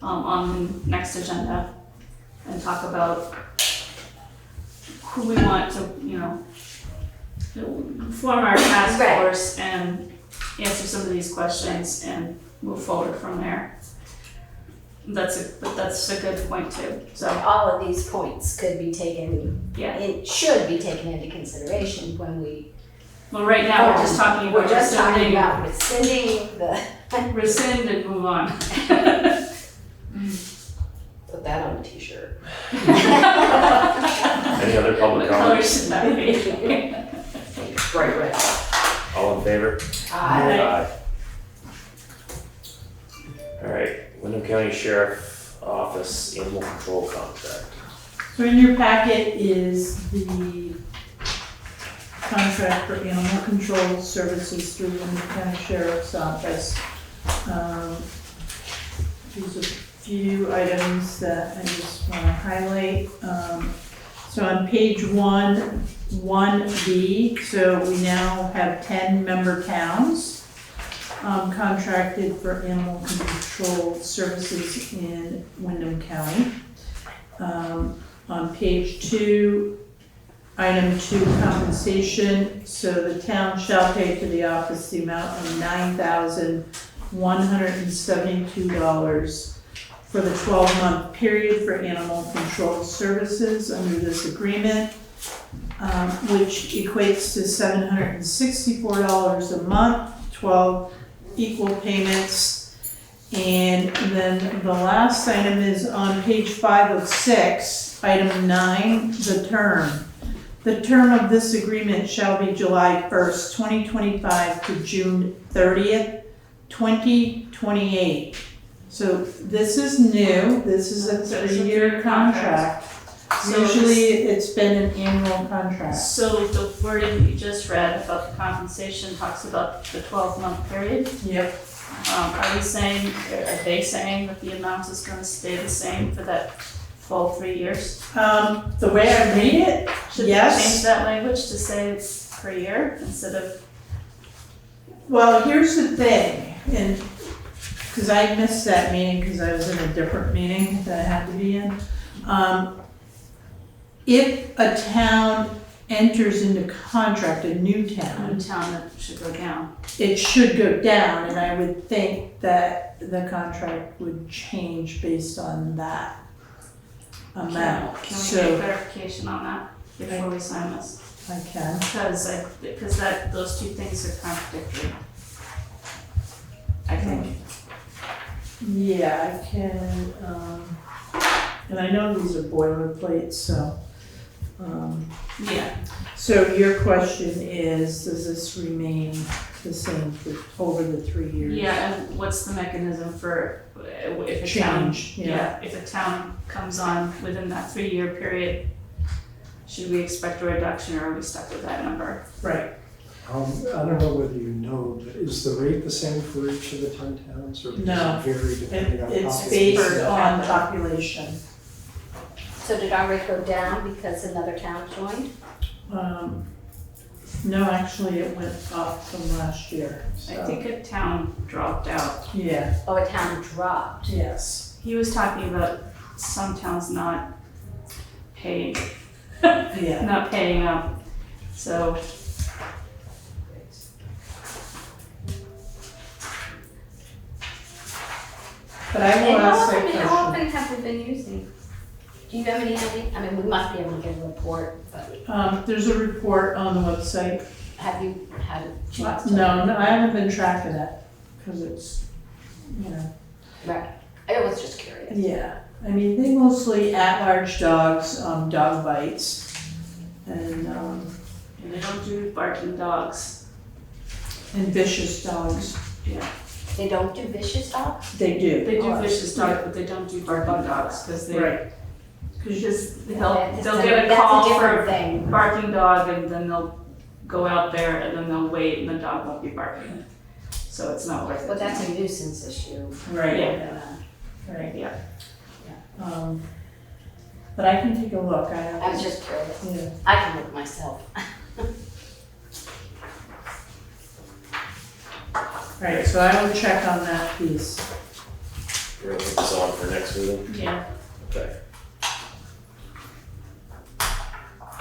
on the next agenda and talk about who we want to, form our task force and answer some of these questions and move forward from there. That's a good point too, so. All of these points could be taken, Yeah. it should be taken into consideration when we. Well, right now, we're just talking about rescinding the. Rescind and move on. Put that on a t-shirt. Any other public What color comments? should that be? Bright red. All in favor? Aye. All right, Windham County Sheriff Office Animal Control Contract. So in your packet is the contract for animal control services through Windham County Sheriff's Office. There's a few items that I just want to highlight. So on page 1B, so we now have 10 member towns contracted for animal control services in Windham County. On page 2, item 2, compensation. So the town shall pay to the office the amount of $9,172 for the 12-month period for animal control services under this agreement, which equates to $764 a month, 12 equal payments. And then the last item is on page 5 of 6, item 9, the term. The term of this agreement shall be July 1st, 2025 to June 30th, 2028. So this is new, this is a 3-year contract. So Usually it's been an annual contract. So the wording you just read about the compensation talks about the 12-month period. Yep. Are they saying that the amount is gonna stay the same for that full 3 years? The way I read it, Should we yes. change that language to say it's per year instead of? Well, here's the thing. and, cause I missed that meeting, cause I was in a different meeting that I had to be in. If a town enters into contract, a new town, In town, that should go down. it should go down, and I would think that the contract would change based on that amount. Can we So get clarification on that before we sign this? I can. Because those two things are contradictory. I think. Yeah, I can, and I know these are boilerplates, so. Yeah. So your question is, does this remain the same for over the 3 years? Yeah, and what's the mechanism for if a town, Change, yeah. if a town comes on within that 3-year period, should we expect a reduction or are we stuck with that number? Right. I don't know whether you know, but is the rate the same for each of the 10 towns, or does No. it vary depending on It's population? based on population. So did our rate go down because another town joined? No, actually, it went up from last year, I so. think a town dropped out. Yeah, Oh, a town dropped. yes. He was talking about some towns not paying, Yeah. not paying up, so. But I And will how ask that often, question. how often have we been using? Do you have any idea? I mean, we must be able to get a report, but There's a report on the website. have you had a chance to? No, I haven't been tracking it, cause it's, you know. Right. I was just curious. Yeah, I mean, they mostly at-large dogs, dog bites, and And they don't do barking dogs. vicious dogs. They don't do vicious dogs? They do. They do vicious dogs, but they don't do barking dogs, cause they, Right. cause they'll That's get a that's call for different a thing. barking dog and then they'll go out there and then they'll wait and the dog won't be barking. So it's not worth it. But that's a nuisance issue. Right. Yeah. Right. Yeah. But I can take a look, I was just curious. yeah. I can look myself. Alright, so I will check on that piece. We're gonna put this on for next meeting, Yeah. okay.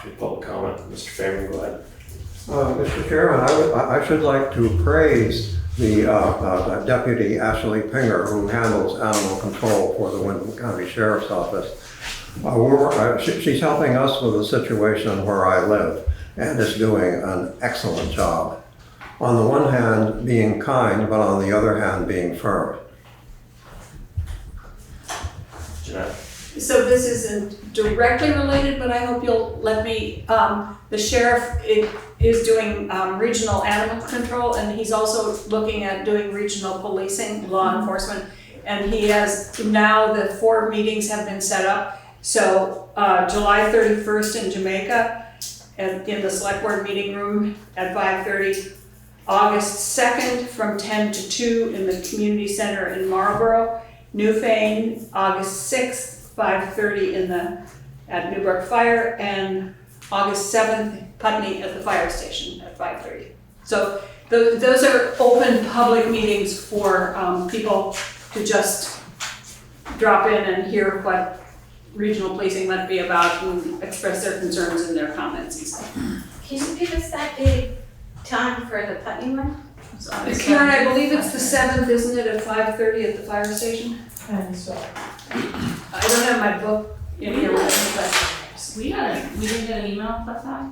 Any public comment, Mr. Fairman, go ahead. Mr. Chairman, I should like to praise the Deputy Ashley Pinger, who handles animal control for the Windham County Sheriff's Office. She's helping us with a situation where I live and is doing an excellent job. On the one hand, being kind, but on the other hand, being firm. Jeanette? So this isn't directly related, but I hope you'll let me, the sheriff is doing regional animal control, and he's also looking at doing regional policing, law enforcement. And he has, now the 4 meetings have been set up. So July 31st in Jamaica, in the select board meeting room at 5:30. August 2nd from 10 to 2 in the community center in Marlborough. Newfane, August 6th, 5:30 at Newbrook Fire, and August 7th, Putney at the fire station at 5:30. So those are open public meetings for people to just drop in and hear what regional policing might be about and express their concerns and their comments and stuff. Can you give us that date, time for the Putney one? Karen, I believe it's the 7th, isn't it, at 5:30 at the fire station? And so, I don't have my book in here with me, but We didn't get an email about that?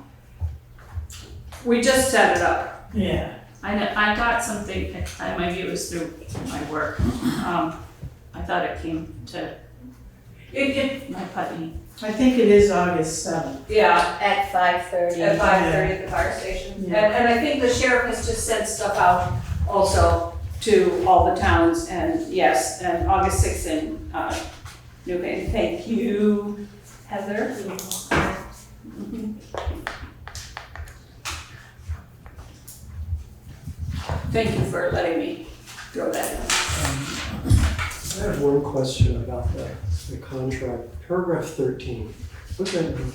we just set it up. yeah, I got something, maybe it was through my work. I thought it came to my Putney. I think it is August 7th. Yeah, At 5:30. at 5:30 at the fire station. Yeah. And I think the sheriff has just sent stuff out also to all the towns, and yes, and August 6th in Newfane. Thank you, Heather. Thank you for letting me throw that in. I have one question about the contract, paragraph 13. What's that mean?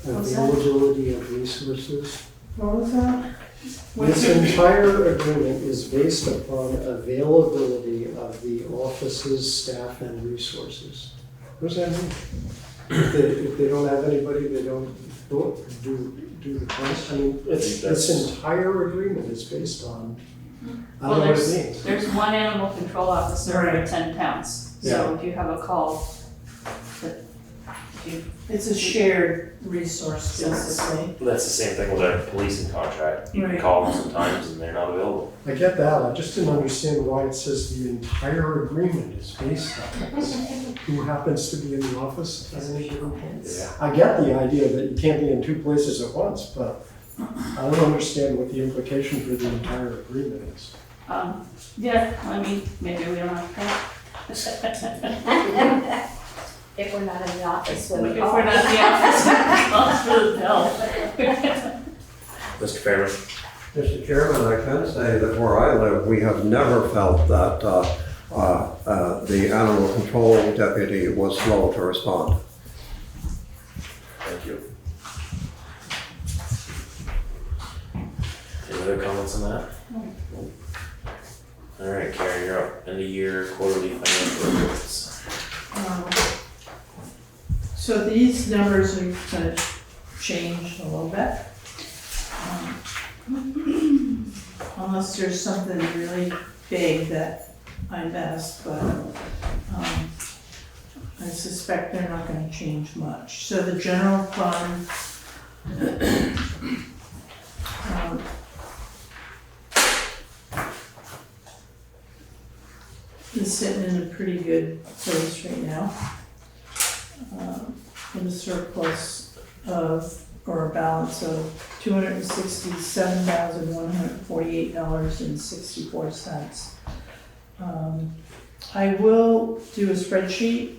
What's that? Availability of resources. What was that? This entire agreement is based upon availability of the office's staff and resources. What does that mean? If they don't have anybody, they don't do the cost? I mean, this entire agreement is based on, I don't know what it means. There's one animal control officer Right. for 10 towns. So if you have a call, It's a shared resource, basically. That's the same thing with our policing contract. You can Right. call them sometimes and they're not available. I get that, I just didn't understand why it says the entire agreement is based on this. Who happens to be in the office at any given point? Yeah. I get the idea that you can't be in two places at once, but I don't understand what the implication for the entire agreement is. yeah, I mean, maybe we don't have to. If we're not in the office, If when we we're not in the office, calls for the bill. Mr. Fairman? Mr. Chairman, I can say that where I live, we have never felt that the animal control deputy was slow to respond. Thank you. Any other comments on that? All right, Karen, you're up. End of year quarterly financial reports. So these numbers are gonna change a little bit. Unless there's something really big that I missed, but I suspect they're not gonna change much. So the general fund is sitting in a pretty good place right now. With a surplus of, or a balance of $267,148.64. I will do a spreadsheet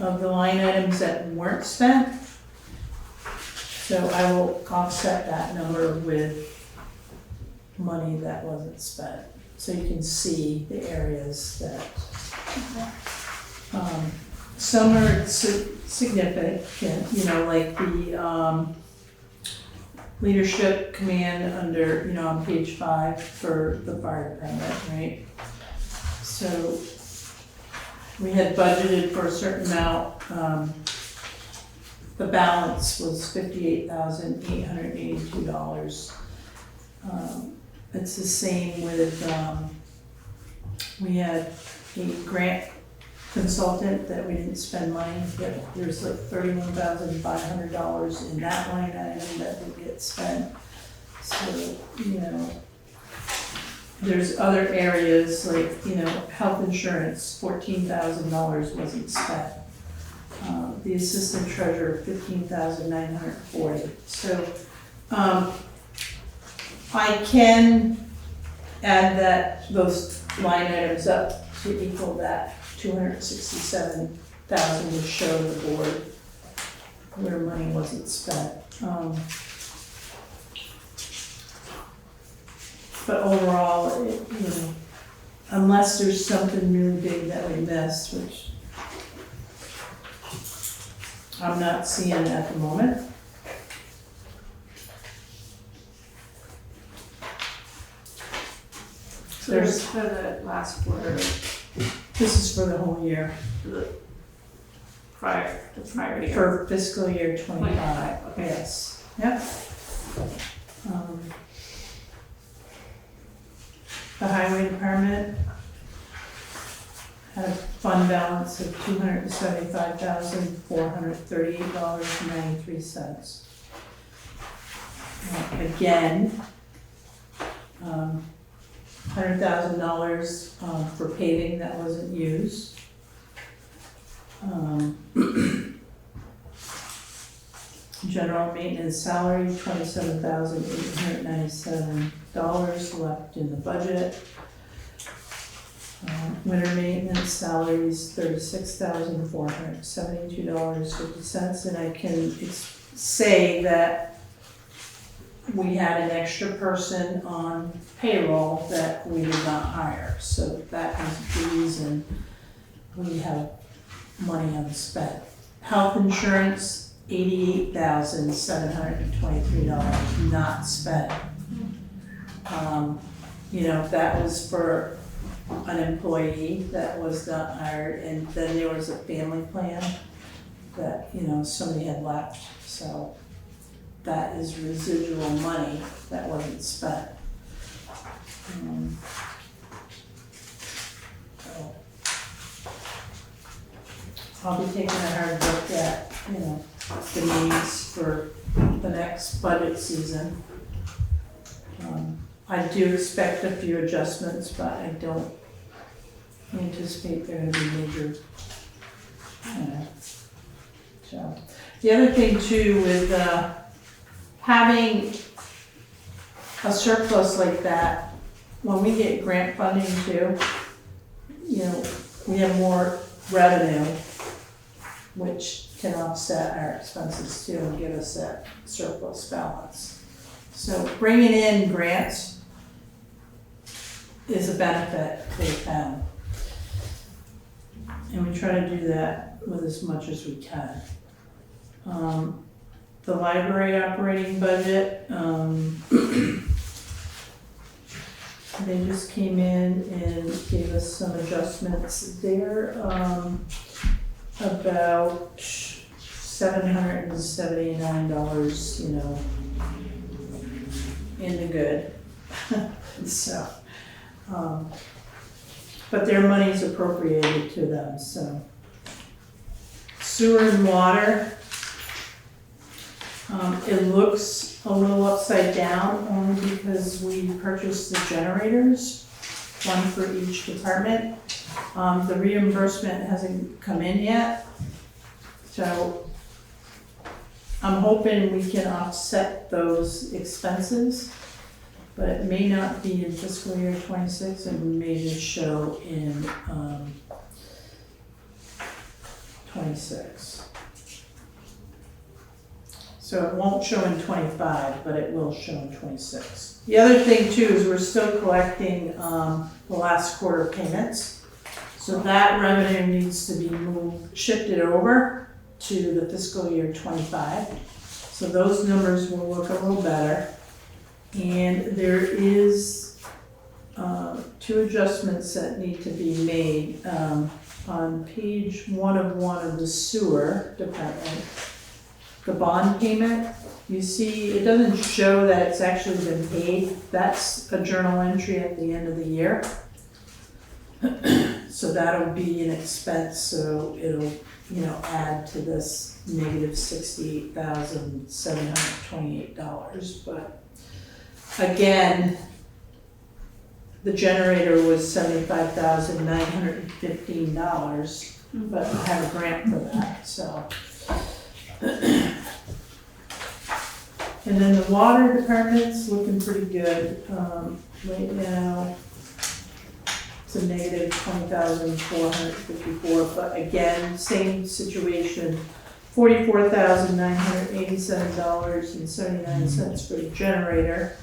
of the line items that weren't spent. So I will offset that number with money that wasn't spent. So you can see the areas that, some are significant, you know, like the leadership command under, you know, on page 5 for the fire department, right? So we had budgeted for a certain amount. The balance was $58,882. It's the same with, we had a grant consultant that we didn't spend money, but there's like $31,500 in that line item that didn't get spent. So, you know, there's other areas like, you know, health insurance, $14,000 wasn't spent. The assistant treasurer, $15,940. So, I can add those line items up to equal that 267,000 to show the board where money wasn't spent. But overall, you know, unless there's something really big that we missed, which I'm not seeing at the moment. So there's for the last quarter, This is for the whole year, the prior year. for fiscal year 25, Okay. yes, yep. The highway department had a fund balance of $275,438.93. Again, $100,000 for paving that wasn't used. General maintenance salary, $27,897 left in the budget. Winter maintenance salaries, $36,472.50, and I can say that we had an extra person on payroll that we did not hire, so that is the reason we have money unspent. Health insurance, $88,723 not spent. You know, that was for an employee that was not hired, and then there was a family plan that, you know, somebody had left, so that is residual money that wasn't spent. So I'll be taking a hard look at, you know, the needs for the next budget season. I do expect a few adjustments, but I don't anticipate they're gonna be major. So, the other thing too with having a surplus like that, when we get grant funding too, you know, we have more revenue, which can offset our expenses too and give us that surplus balance. So bringing in grants is a benefit for the town. And we try to do that with as much as we can. The library operating budget, they just came in and gave us some adjustments there. About $779, you know, in the good. So, but their money's appropriated to them, so. Sewer and water, it looks a little upside down only because we purchased the generators, one for each department. The reimbursement hasn't come in yet, so I'm hoping we can offset those expenses, but it may not be in fiscal year 26, and we may just show in 26. So it won't show in 25, but it will show in 26. The other thing too is we're still collecting the last quarter payments. So that revenue needs to be shifted over to the fiscal year 25. So those numbers will look a little better. And there is 2 adjustments that need to be made on page 1 of the sewer department. The bond payment, you see, it doesn't show that it's actually been paid. That's a journal entry at the end of the year. So that'll be an expense, so it'll, you know, add to this negative $68,728. But again, the generator was $75,915, but I have a grant for that, so. And then the water department's looking pretty good. Right now, it's a negative $20,454, but again, same situation, $44,987.79 for the generator.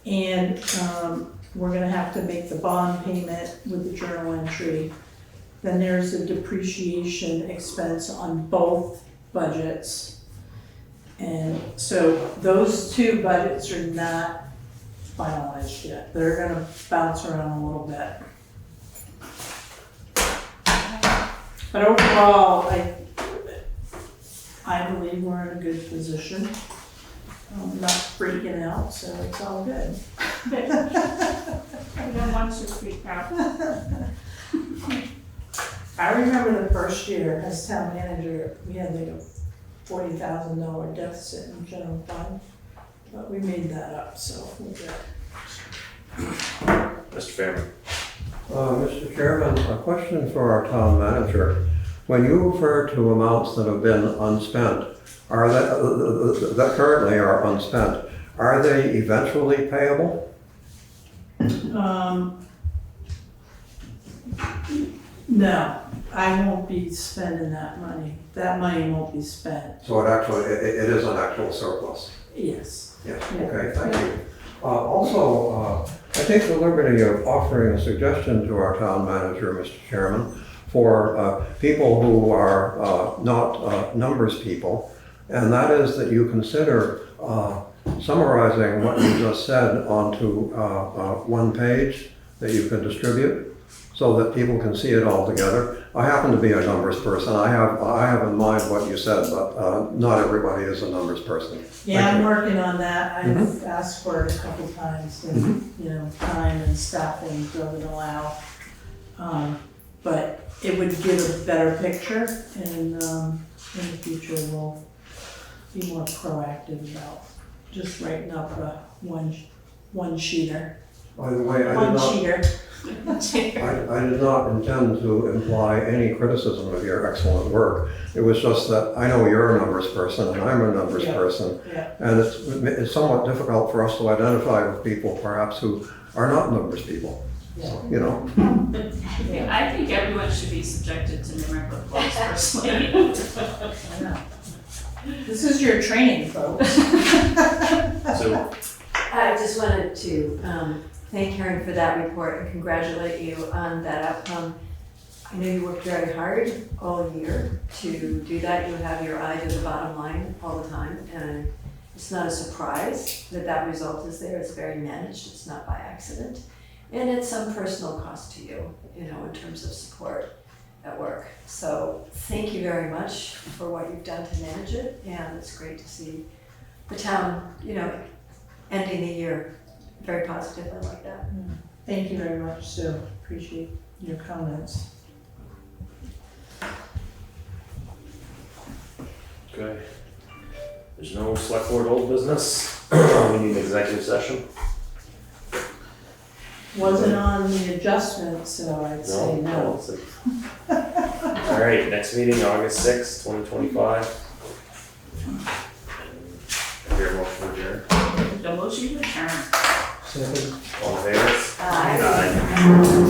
And we're gonna have to make the bond payment with the journal entry. Then there's a depreciation expense on both budgets. And so those 2 budgets are not finalized yet. They're gonna bounce around a little bit. But overall, I believe we're in a good position. I'm not freaking out, so it's all good. But I don't want you to freak out. I remember the first year as town manager, we had like a $40,000 deficit in general fund, but we made that up, so we're good. Mr. Fairman. Mr. Chairman, a question for our town manager. When you refer to amounts that have been unspent, are that currently are unspent, are they eventually payable? No, I won't be spending that money. That money won't be spent. So it is an actual surplus? Yes. Yes, Yeah. okay, thank you. Also, I take the liberty of offering a suggestion to our town manager, Mr. Chairman, for people who are not numbers people. And that is that you consider summarizing what you just said onto one page that you can distribute so that people can see it all together. I happen to be a numbers person. I have in mind what you said, but not everybody is a numbers person. Yeah, I'm working on that. I've asked for it a couple times, and, you know, time and staffing doesn't allow. But it would give a better picture, and in the future we'll be more proactive about just writing up a one-sheeter. By the way, I did not intend to imply any criticism of your excellent work. It was just that I know you're a numbers person and I'm a numbers person. Yeah. And it's somewhat difficult for us to identify with people perhaps who are not numbers people. So, you know. I think everyone should be subjected to numeric reports personally. I know. This is your training, folks. So, I just wanted to thank Karen for that report and congratulate you on that outcome. I know you worked very hard all year to do that. You have your eye to the bottom line all the time, and it's not a surprise that that result is there. It's very managed. It's not by accident. And it's some personal cost to you, you know, in terms of support at work. So thank you very much for what you've done to manage it, and it's great to see the town, you know, ending the year very positively like that. Thank you very much, Sue. Appreciate your comments. okay. There's no select board old business. We need an executive session. Wasn't on the adjustment, so I'd say no. All right, next meeting, August 6th, 2025. Your motion adjourned. The motion to adjourn. Second. All in favor? Aye. Aye.